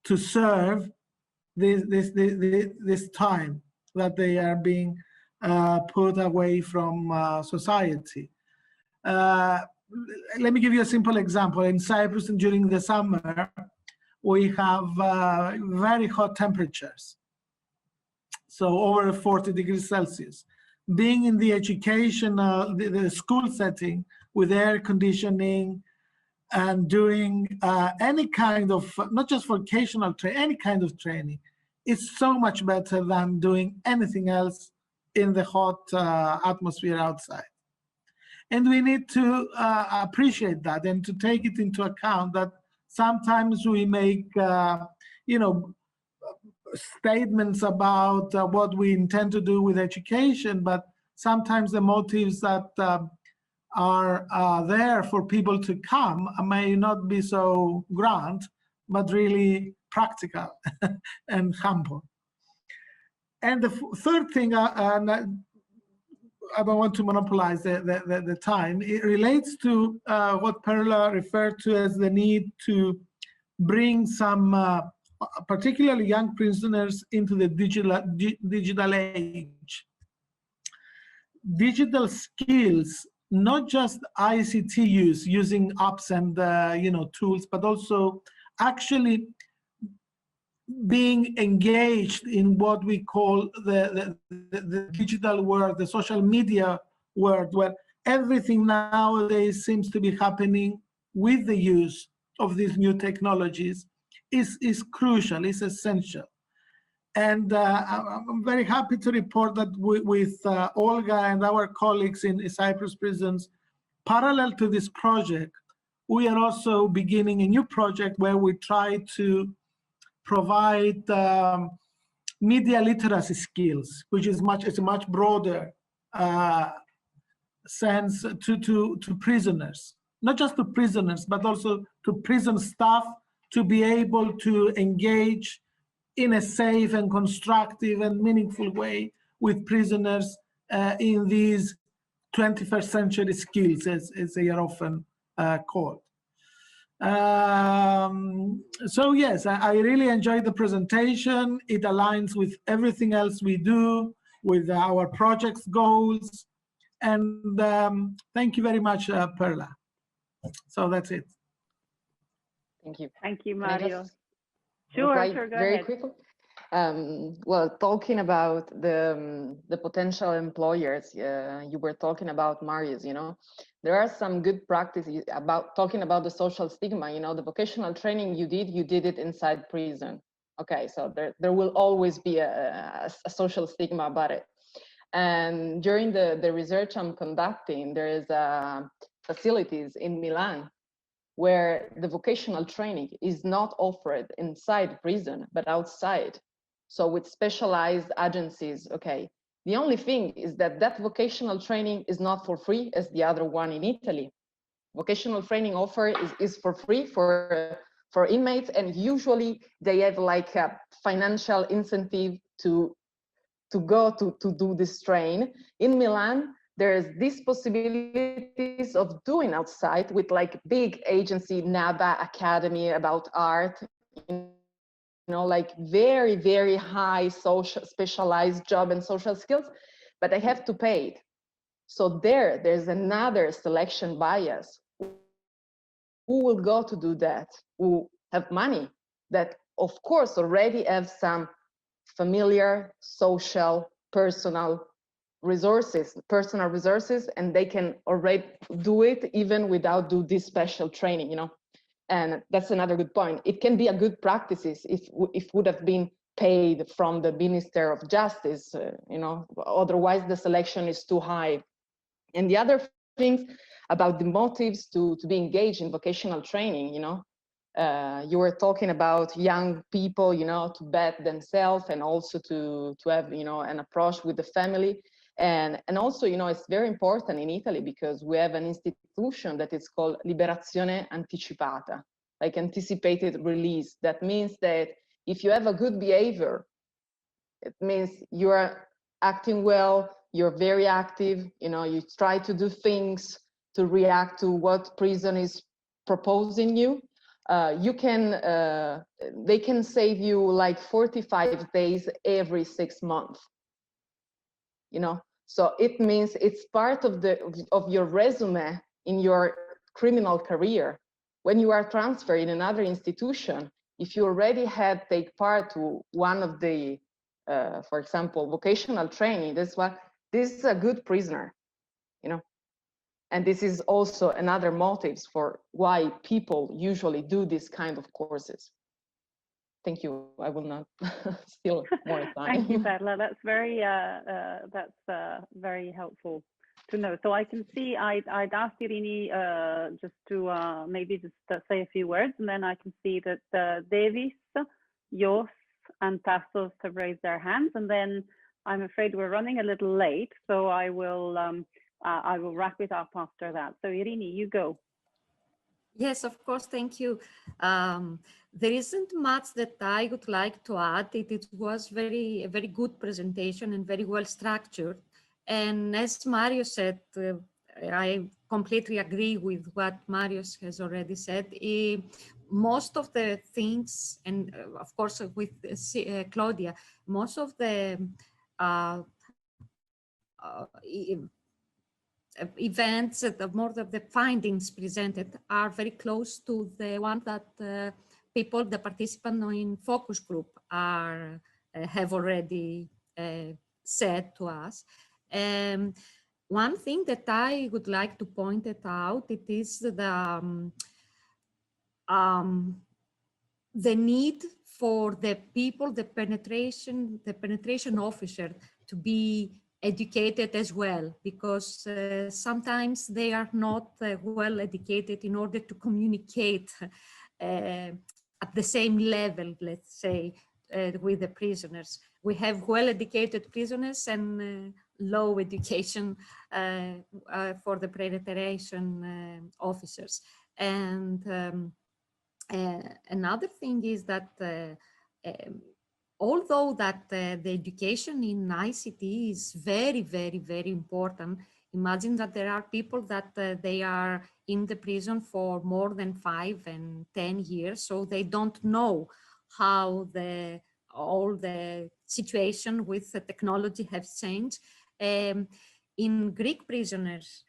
to serve this time that they are being put away from society. Let me give you a simple example. In Cyprus, during the summer, we have very hot temperatures, so over 40 degrees Celsius. Being in the education, the school setting with air conditioning and doing any kind of, not just vocational training, any kind of training, it's so much better than doing anything else in the hot atmosphere outside. And we need to appreciate that and to take it into account that sometimes we make, you know, statements about what we intend to do with education, but sometimes the motives that are there for people to come may not be so grand, but really practical and humble. And the third thing, I don't want to monopolize the time. It relates to what Perla referred to as the need to bring some, particularly young prisoners, into the digital age. Digital skills, not just ICT use, using apps and you know, tools, but also actually being engaged in what we call the digital world, the social media world, where everything nowadays seems to be happening with the use of these new technologies, is crucial, is essential. And I'm very happy to report that with Olga and our colleagues in Cyprus prisons, parallel to this project, we are also beginning a new project where we try to provide media literacy skills, which is a much broader sense to prisoners, not just to prisoners, but also to prison staff, to be able to engage in a safe and constructive and meaningful way with prisoners in these 21st century skills, as they are often called. So yes, I really enjoyed the presentation. It aligns with everything else we do, with our project's goals. And thank you very much, Perla. So that's it. Thank you. Thank you, Can I Mario. just Sure, reply sure, go very ahead. quickly? Well, talking about the potential employers, you were talking about, Marius, you know, there are some good practices about talking about the social stigma. You know, the vocational training you did it inside prison. Okay, so there will always be a social stigma about it. And during the research I'm conducting, there is facilities in Milan where the vocational training is not offered inside prison, but outside. So with specialized agencies, okay. The only thing is that that vocational training is not for free as the other one in Italy. Vocational training offer is for free for inmates, and usually they have like a financial incentive to go to do this train. In Milan, there's these possibilities of doing outside with like big agency, NABA Academy about art, you know, like very, very high social specialized job and social skills, but I have to pay it. So there's another selection bias. Who will go to do that? Who have money that of course already have some familiar, social, personal resources, and they can already do it even without do this special training, you know. And that's another good point. It can be a good practices if would have been paid from the Minister of Justice, you know, otherwise the selection is too high. And the other things about the motives to be engaged in vocational training, you know, you were talking about young people, you know, to bet themselves and also to have, you know, an approach with the family. And also, you know, it's very important in Italy because we have an institution that is called Liberazione Anticipata, like anticipated release. That means that if you have a good behavior, it means you are acting well, you're very active, you know, you try to do things to react to what prison is proposing you. You can, they can save you like 45 days every 6 months. You know, so it means it's part of your resume in your criminal career. When you are transferred in another institution, if you already had take part to one of the, for example, vocational training, this is a good prisoner, you know. And this is also another motives for why people usually do this kind of courses. Thank you. I will not steal more time. Thank you, Perla. That's very helpful to know. So I can see I'd asked Irini just to maybe just say a few words, and then I can see that Davis, Jos, and Tassos have raised their hands, and then I'm afraid we're running a little late, so I will wrap it up after that. So Irini, you go. Yes, of course, thank you. There isn't much that I would like to add. It was a very good presentation and very well structured. And as Mario said, I completely agree with what Mario has already said. Most of the things, and of course with Claudia, most of the events, more of the findings presented are very close to the one that the participants in focus group have already said to us. One thing that I would like to point it out, it is the need for the people, the penetration officer to be educated as well, because sometimes they are not well educated in order to communicate at the same level, let's say, with the prisoners. We have well-educated prisoners and low education for the penetration officers. And Another thing is that although that the education in ICT is very, very, very important, imagine that there are people that they are in the prison for more than 5 and 10 years, so they don't know how all the situation with the technology has changed. In Greek prisons,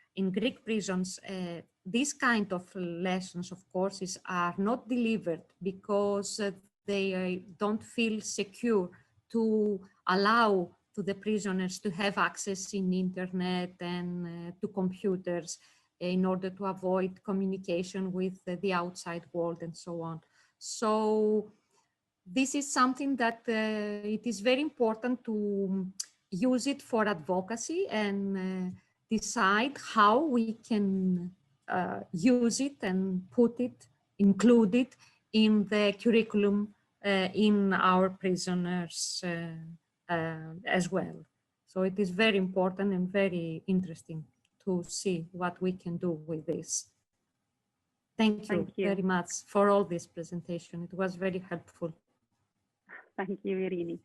these kind of lessons, of course, are not delivered because they don't feel secure to allow to the prisoners to have access in internet and to computers in order to avoid communication with the outside world and so on. So this is something that it is very important to use it for advocacy and decide how we can use it and include it in the curriculum in our prisoners as well. So it is very important and very interesting to see what we can do with this. Thank you very much for all this presentation. It was very helpful. Thank you, Irini.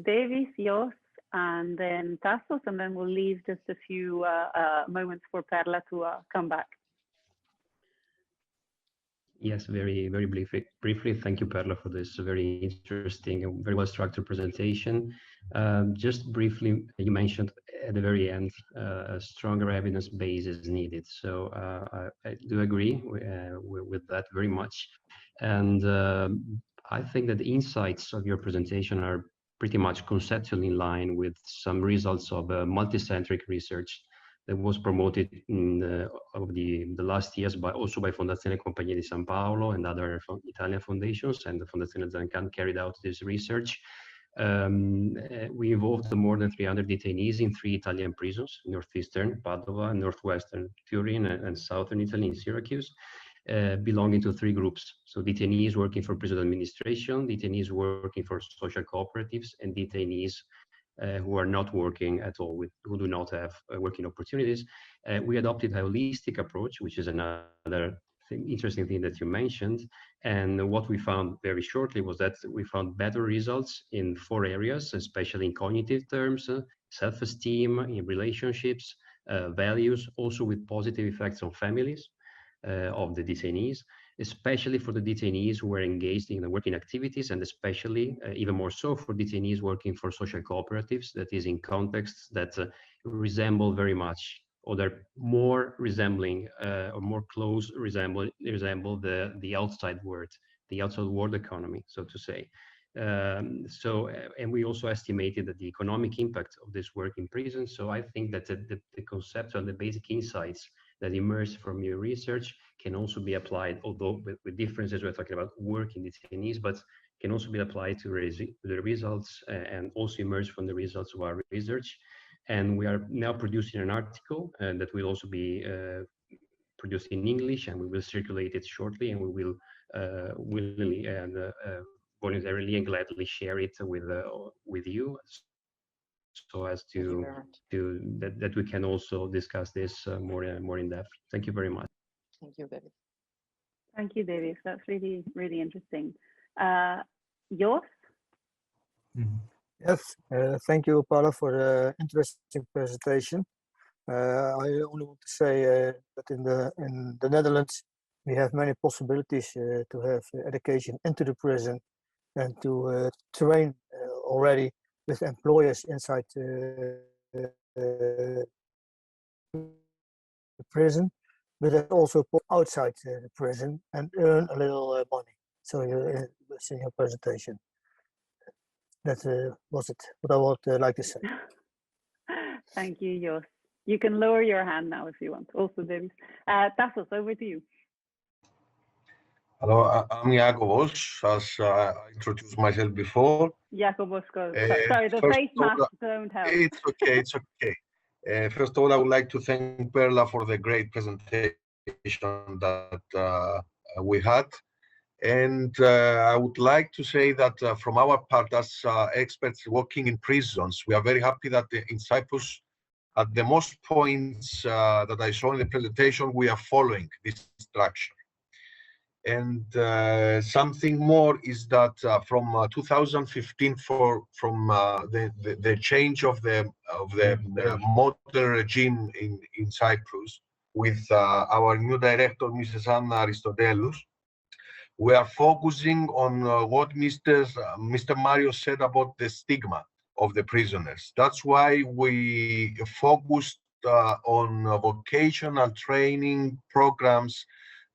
Davis, Jos, and then Tassos, and then we'll leave just a few moments for Perla to come back. Yes, very briefly. Thank you, Perla, for this very interesting and very well-structured presentation. Just briefly, you mentioned at the very end, a stronger evidence base is needed. So I do agree with that very much. And I think that the insights of your presentation are pretty much conceptually in line with some results of multicentric research that was promoted in over the last years, also by Fondazione Compagnia di San Paolo and other Italian foundations, and the Fondazione Zancan carried out this research. We involved more than 300 detainees in 3 Italian prisons: northeastern Padova, northwestern Turin, and southern Italy in Syracuse, belonging to 3 groups. So detainees working for prison administration, detainees working for social cooperatives, and detainees who are not working at all, who do not have working opportunities. We adopted a holistic approach, which is another interesting thing that you mentioned. And what we found very shortly was that we found better results in 4 areas, especially in cognitive terms, self-esteem, in relationships, values, also with positive effects on families of the detainees, especially for the detainees who were engaged in the working activities, and especially even more so for detainees working for social cooperatives, that is in contexts that resemble very much, or they're more resembling or more close resemble the outside world economy, so to say. And we also estimated that the economic impact of this work in prison. So I think that the concepts and the basic insights that emerged from your research can also be applied, although with differences. We're talking about working detainees, but can also be applied to the results and also emerge from the results of our research. And we are now producing an article that will also be produced in English, and we will circulate it shortly, and we will willingly and voluntarily and gladly share it with you, so as that we can also discuss this more in depth. Thank you very much. Thank you, David. Thank you, David. That's really, really interesting. Jos? Yes, thank you, Paula, for the interesting presentation. I only want to say that in the Netherlands, we have many possibilities to have education into the prison and to train already with employers inside the prison, but also outside the prison and earn a little money. So you see your presentation. That was it, what I would like to say. Thank you, Jos. You can lower your hand now if you want. Also, David. Tassos, over to you. Hello, I'm Iacobos, as I introduced myself before. Iacobos, sorry, the face masks don't help. It's okay, it's okay. First of all, I would like to thank Perla for the great presentation that we had. And I would like to say that from our part as experts working in prisons, we are very happy that in Cyprus, at the most points that I saw in the presentation, we are following this structure. And something more is that from 2015, from the change of the model regime in Cyprus, with our new director, Mrs. Anna Aristotelou, we are focusing on what Mr. Mario said about the stigma of the prisoners. That's why we focused on vocational training programs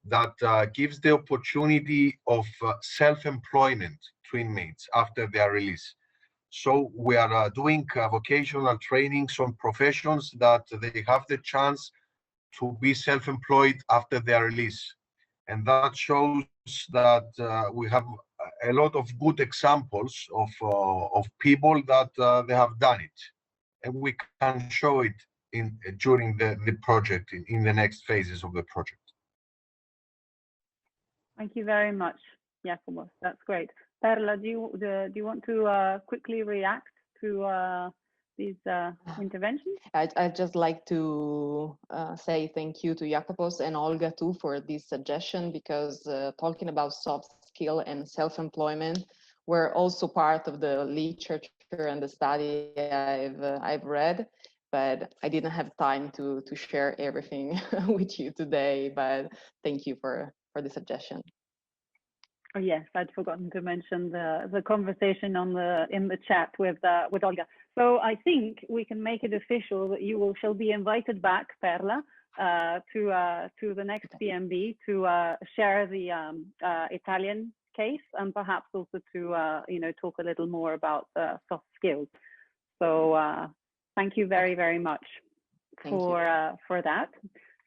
that gives the opportunity of self-employment to inmates after their release. So we are doing vocational trainings on professions that they have the chance to be self-employed after their release. And that shows that we have a lot of good examples of people that they have done it. And we can show it during the project, in the next phases of the project. Thank you very much, Jakubos. That's great. Perla, do you want to quickly react to these interventions? I'd just like to say thank you to Jakubos and Olga too for this suggestion, because talking about soft skill and self-employment were also part of the literature and the study I've read, but I didn't have time to share everything with you today. But thank you for the suggestion. Oh yes, I'd forgotten to mention the conversation in the chat with Olga. So I think we can make it official that you shall be invited back, Perla, to the next PMB to share the Italian case, and perhaps also to talk a little more about soft skills. So thank you very, very much for that.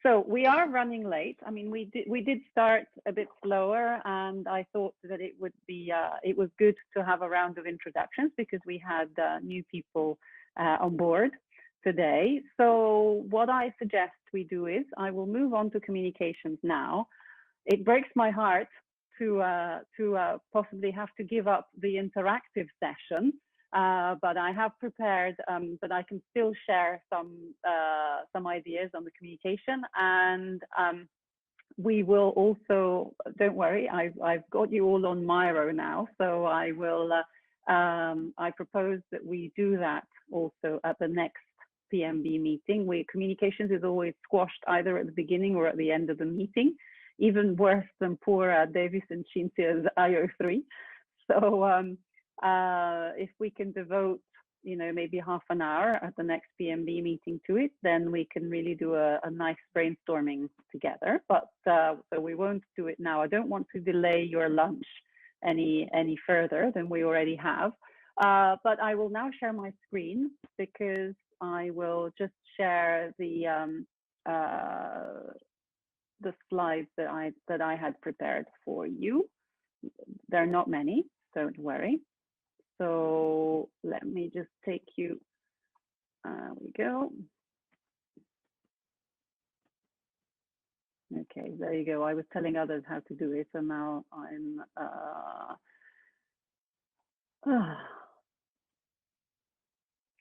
So we are running late. I mean, we did start a bit slower, and I thought that it was good to have a round of introductions because we had new people on board today. So what I suggest we do is I will move on to communications now. It breaks my heart to possibly have to give up the interactive session. But I have prepared, but I can still share some ideas on the communication, and we will also, don't worry, I've got you all on Miro now, so I will, I propose that we do that also at the next PMB meeting. Communications is always squashed either at the beginning or at the end of the meeting, even worse than poor Davis and Cynthia's IO3. So if we can devote, maybe half an hour at the next PMB meeting to it, then we can really do a nice brainstorming together. But so we won't do it now. I don't want to delay your lunch any further than we already have. But I will now share my screen because I will just share the slides that I had prepared for you. There are not many, don't worry. So let me just take you, we go. Okay, there you go. I was telling others how to do it, and now I'm,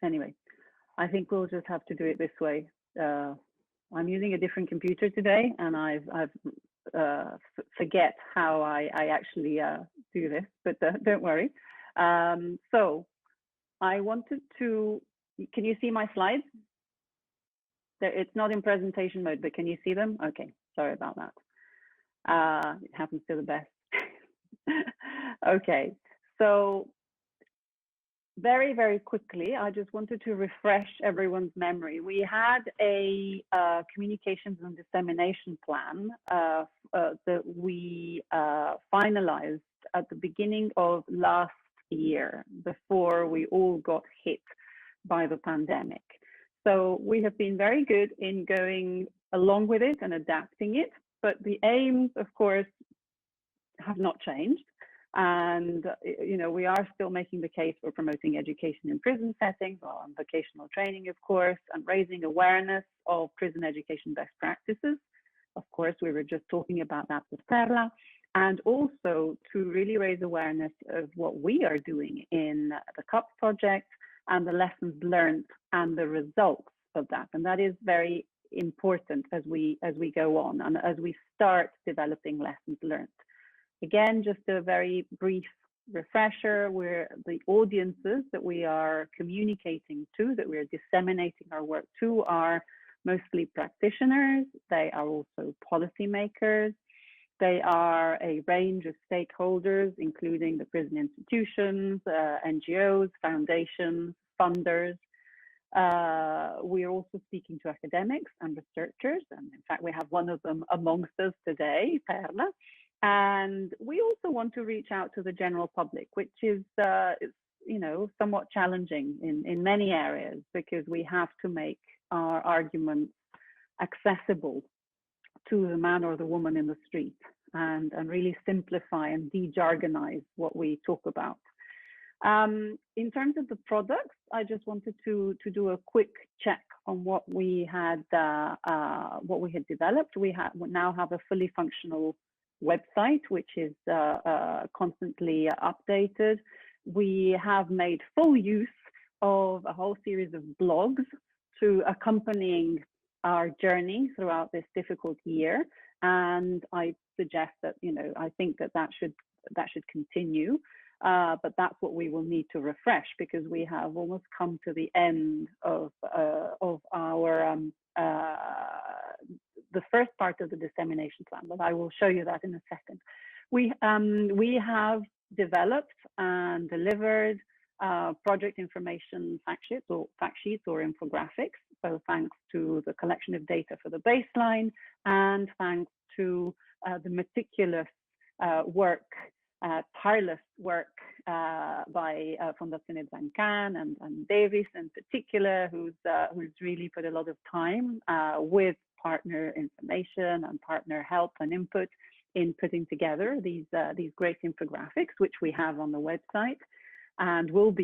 anyway, I think we'll just have to do it this way. I'm using a different computer today, and I've forget how I actually do this, but don't worry. So I wanted to, can you see my slides? It's not in presentation mode, but can you see them? Okay, sorry about that. It happens to the best. Okay, so very, very quickly, I just wanted to refresh everyone's memory. We had a communications and dissemination plan that we finalized at the beginning of last year, before we all got hit by the pandemic. So we have been very good in going along with it and adapting it, but the aims, of course, have not changed. And we are still making the case for promoting education in prison settings, on vocational training, of course, and raising awareness of prison education best practices. Of course, we were just talking about that with Perla. And also to really raise awareness of what we are doing in the CUP project and the lessons learned and the results of that. And that is very important as we go on and as we start developing lessons learned. Again, just a very brief refresher, where the audiences that we are communicating to, that we are disseminating our work to, are mostly practitioners. They are also policymakers. They are a range of stakeholders, including the prison institutions, NGOs, foundations, funders. We are also speaking to academics and researchers, and in fact, we have one of them amongst us today, Perla. And we also want to reach out to the general public, which is, you know, somewhat challenging in many areas, because we have to make our arguments accessible to the man or the woman in the street, and really simplify and de-jargonize what we talk about. In terms of the products, I just wanted to do a quick check on what we had developed. We now have a fully functional website, which is constantly updated. We have made full use of a whole series of blogs to accompanying our journey throughout this difficult year, and I suggest that, you know, I think that should continue. But that's what we will need to refresh, because we have almost come to the end of our the first part of the dissemination plan, but I will show you that in a second. We have developed and delivered project information fact sheets or infographics. So thanks to the collection of data for the baseline, and thanks to the meticulous work, tireless work by Fondazione Zancan and Davis in particular, who's really put a lot of time with partner information and partner help and input in putting together these great infographics, which we have on the website, and will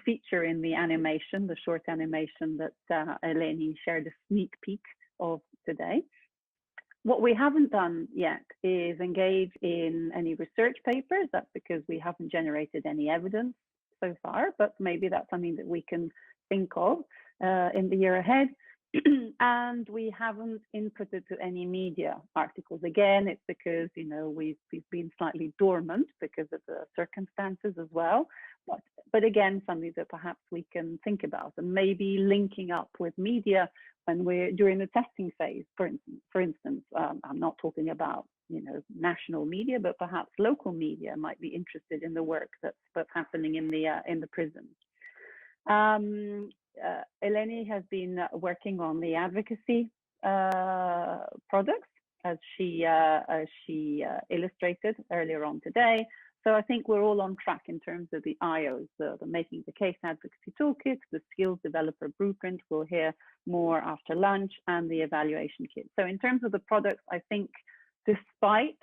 feature in the animation, the short animation that Eleni shared a sneak peek of today. What we haven't done yet is engage in any research papers. That's because we haven't generated any evidence so far, but maybe that's something that we can think of in the year ahead. And we haven't inputted to any media articles. Again, it's because, you know, we've been slightly dormant because of the circumstances as well. But again, something that perhaps we can think about, and maybe linking up with media when we're during the testing phase. For instance, I'm not talking about, you know, national media, but perhaps local media might be interested in the work that's happening in the prisons. Eleni has been working on the advocacy products, as she illustrated earlier on today. So I think we're all on track in terms of the IOs, the Making the Case Advocacy Toolkit, the Skills Developer Blueprint, we'll hear more after lunch, and the evaluation kit. So in terms of the products, I think despite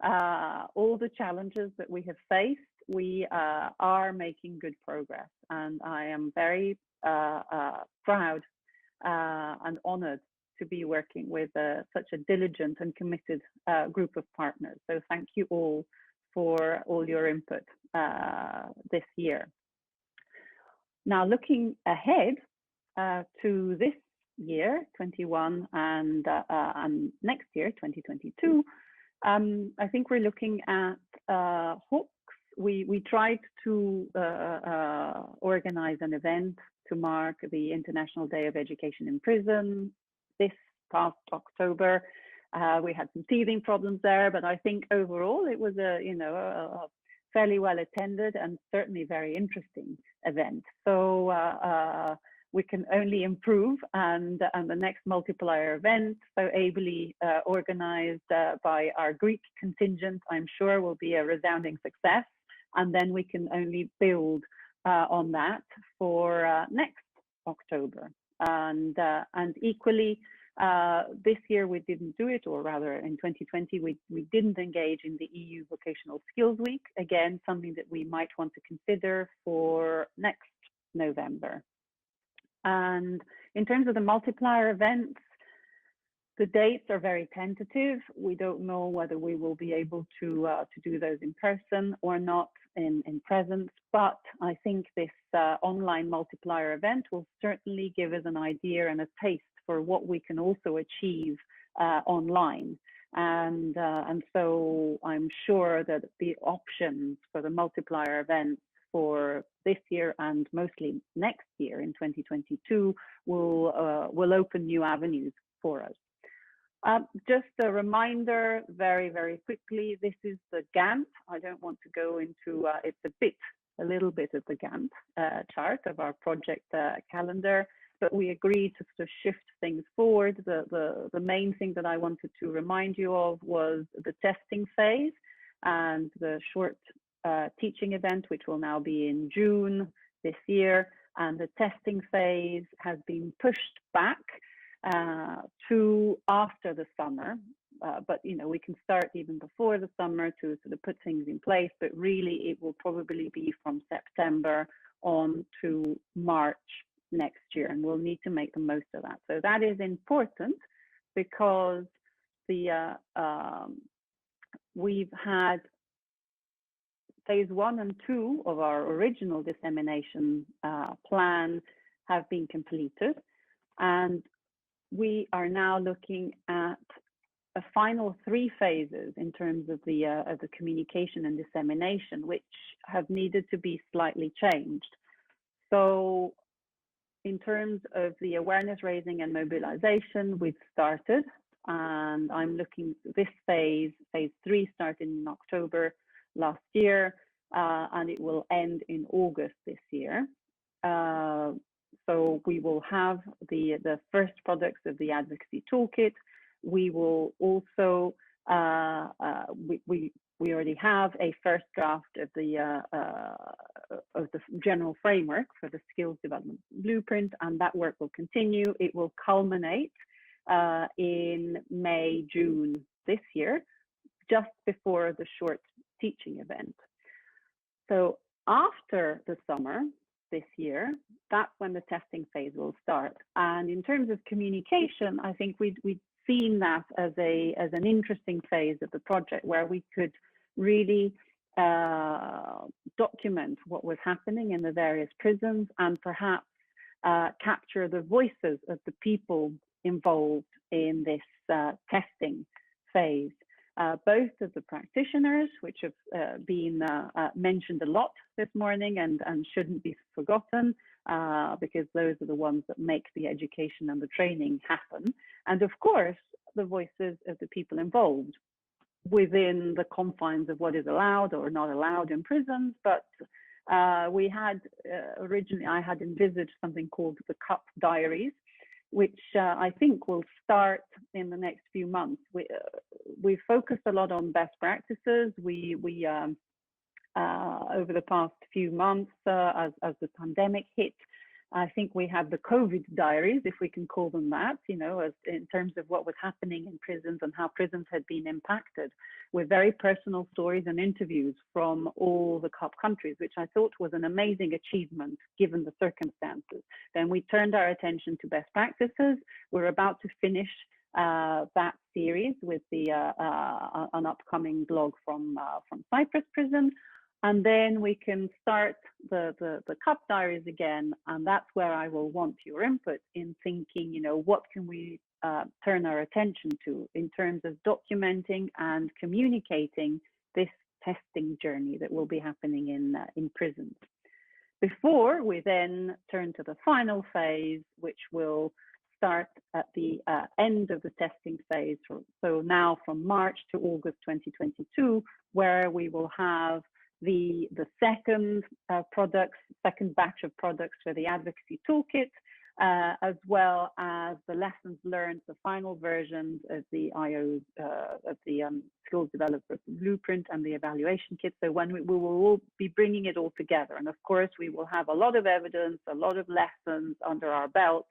all the challenges that we have faced, we are making good progress. And I am very proud and honored to be working with such a diligent and committed group of partners. So thank you all for all your input this year. Now, looking ahead to this year, 21, and next year, 2022, I think we're looking at hooks. We tried to organize an event to mark the International Day of Education in Prison this past October. We had some teething problems there, but I think overall it was a fairly well attended and certainly very interesting event. So we can only improve, and the next multiplier event, so ably organized by our Greek contingent, I'm sure will be a resounding success, and then we can only build on that for next October. And equally, this year we didn't do it, or rather in 2020, we didn't engage in the EU Vocational Skills Week. Again, something that we might want to consider for next November. And in terms of the multiplier events, the dates are very tentative. We don't know whether we will be able to do those in person or not in presence, but I think this online multiplier event will certainly give us an idea and a taste for what we can also achieve online. And so I'm sure that the options for the multiplier events for this year and mostly next year in 2022 will open new avenues for us. Just a reminder, very, very quickly, this is the Gantt. I don't want to go into, it's a little bit of the Gantt chart of our project calendar, but we agreed to sort of shift things forward. The main thing that I wanted to remind you of was the testing phase and the short teaching event, which will now be in June this year. And the testing phase has been pushed back to after the summer. But we can start even before the summer to sort of put things in place, but really it will probably be from September on to March next year, and we'll need to make the most of that. So that is important because we've had phase 1 and 2 of our original dissemination plan have been completed, and we are now looking at a final 3 phases in terms of the communication and dissemination, which have needed to be slightly changed. So in terms of the awareness raising and mobilization, we've started, and I'm looking at this phase 3 started in October last year, and it will end in August this year. So we will have the first products of the advocacy toolkit. We will also we already have a first draft of the general framework for the skills development blueprint, and that work will continue. It will culminate in May, June this year, just before the short teaching event. So after the summer this year, that's when the testing phase will start. And in terms of communication, I think we'd seen that as an interesting phase of the project where we could really document what was happening in the various prisons and perhaps capture the voices of the people involved in this testing phase. Both of the practitioners, which have been mentioned a lot this morning and shouldn't be forgotten, because those are the ones that make the education and the training happen. And of course, the voices of the people involved within the confines of what is allowed or not allowed in prisons. But we had originally, I had envisaged something called the CUP Diaries, which I think will start in the next few months. We focused a lot on best practices. We over the past few months, as the pandemic hit, I think we had the COVID diaries, if we can call them that, as in terms of what was happening in prisons and how prisons had been impacted, with very personal stories and interviews from all the CUP countries, which I thought was an amazing achievement given the circumstances. Then we turned our attention to best practices. We're about to finish that series with an upcoming blog from Cyprus prison. And then we can start the CUP diaries again, and that's where I will want your input in thinking, what can we turn our attention to in terms of documenting and communicating this testing journey that will be happening in prisons. Before we then turn to the final phase, which will start at the end of the testing phase, so now from March to August 2022, where we will have the second second batch of products for the advocacy toolkit, as well as the lessons learned, the final versions of the skills development blueprint and the evaluation kit. So when we will all be bringing it all together, and of course we will have a lot of evidence, a lot of lessons under our belt,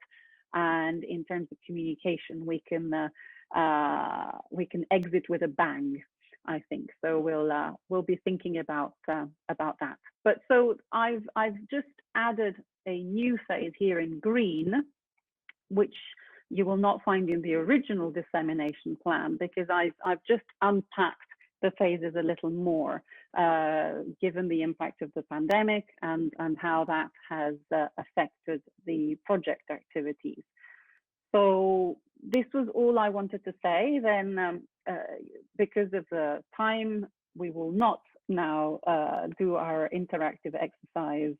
and in terms of communication, we can exit with a bang, I think. So we'll be thinking about that. But so I've just added a new phase here in green, which you will not find in the original dissemination plan, because I've just unpacked the phases a little more, given the impact of the pandemic and how that has affected the project activities. So this was all I wanted to say. Then because of the time, we will not now do our interactive exercise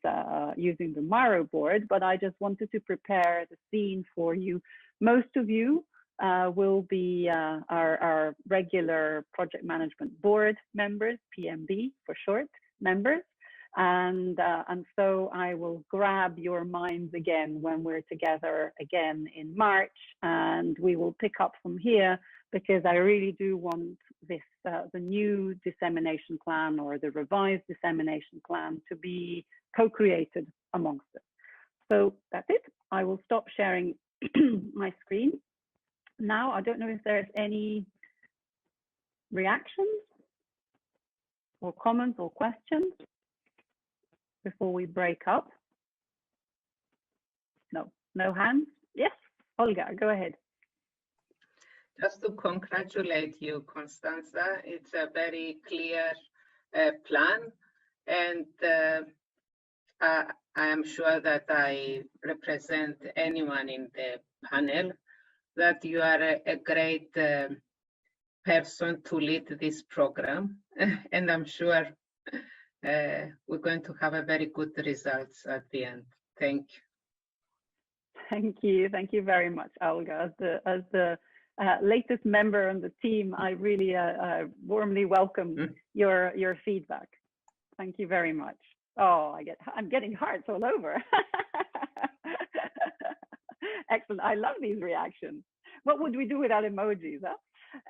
using the Miro board, but I just wanted to prepare the scene for you. Most of you will be our regular project management board members, PMB for short, members. And so I will grab your minds again when we're together again in March, and we will pick up from here, because I really do want this, the new dissemination plan or the revised dissemination plan to be co-created amongst us. So that's it. I will stop sharing my screen. Now, I don't know if there's any reactions or comments or questions before we break up. No, no hands. Yes, Olga, go ahead. Just to congratulate you, Constanza. It's a very clear plan, and I am sure that I represent anyone in the panel, that you are a great person to lead this program, and I'm sure we're going to have a very good results at the end. Thank you. Thank you very much, Olga. As the latest member on the team, I really warmly welcome your feedback. Thank you very much. Oh, I'm getting hearts all over. Excellent. I love these reactions. What would we do without emojis, huh?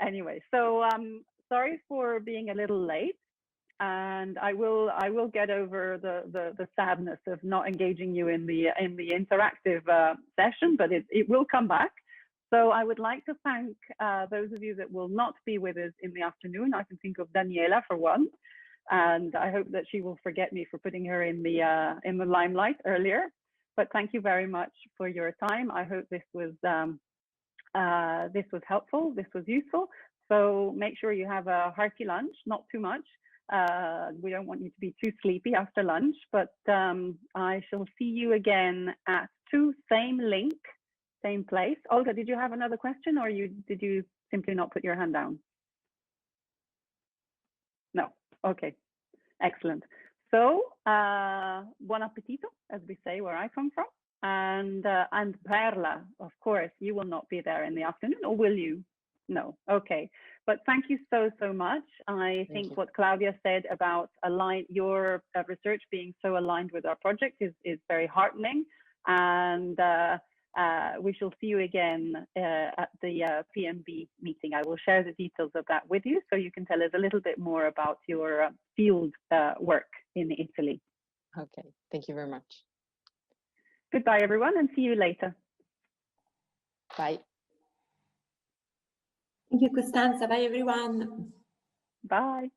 Anyway, so sorry for being a little late, and I will get over the sadness of not engaging you in the interactive session, but it will come back. So I would like to thank those of you that will not be with us in the afternoon. I can think of Daniela for one, and I hope that she will forget me for putting her in the limelight earlier. But thank you very much for your time. I hope this was helpful. This was useful. So make sure you have a hearty lunch, not too much. We don't want you to be too sleepy after lunch, but I shall see you again at 2, same link, same place. Olga, did you have another question, or did you simply not put your hand down? No. Okay. Excellent. So buon appetito, as we say where I come from, and Perla, of course, you will not be there in the afternoon, or will you? No. Okay. But thank you so much. I think what Claudia said about your research being so aligned with our project is very heartening, and we shall see you again at the PMB meeting. I will share the details of that with you, so you can tell us a little bit more about your field work in Italy. Okay, thank you very much. Goodbye, everyone, and see you later. Bye. Thank you, Costanza. Bye, everyone. Bye.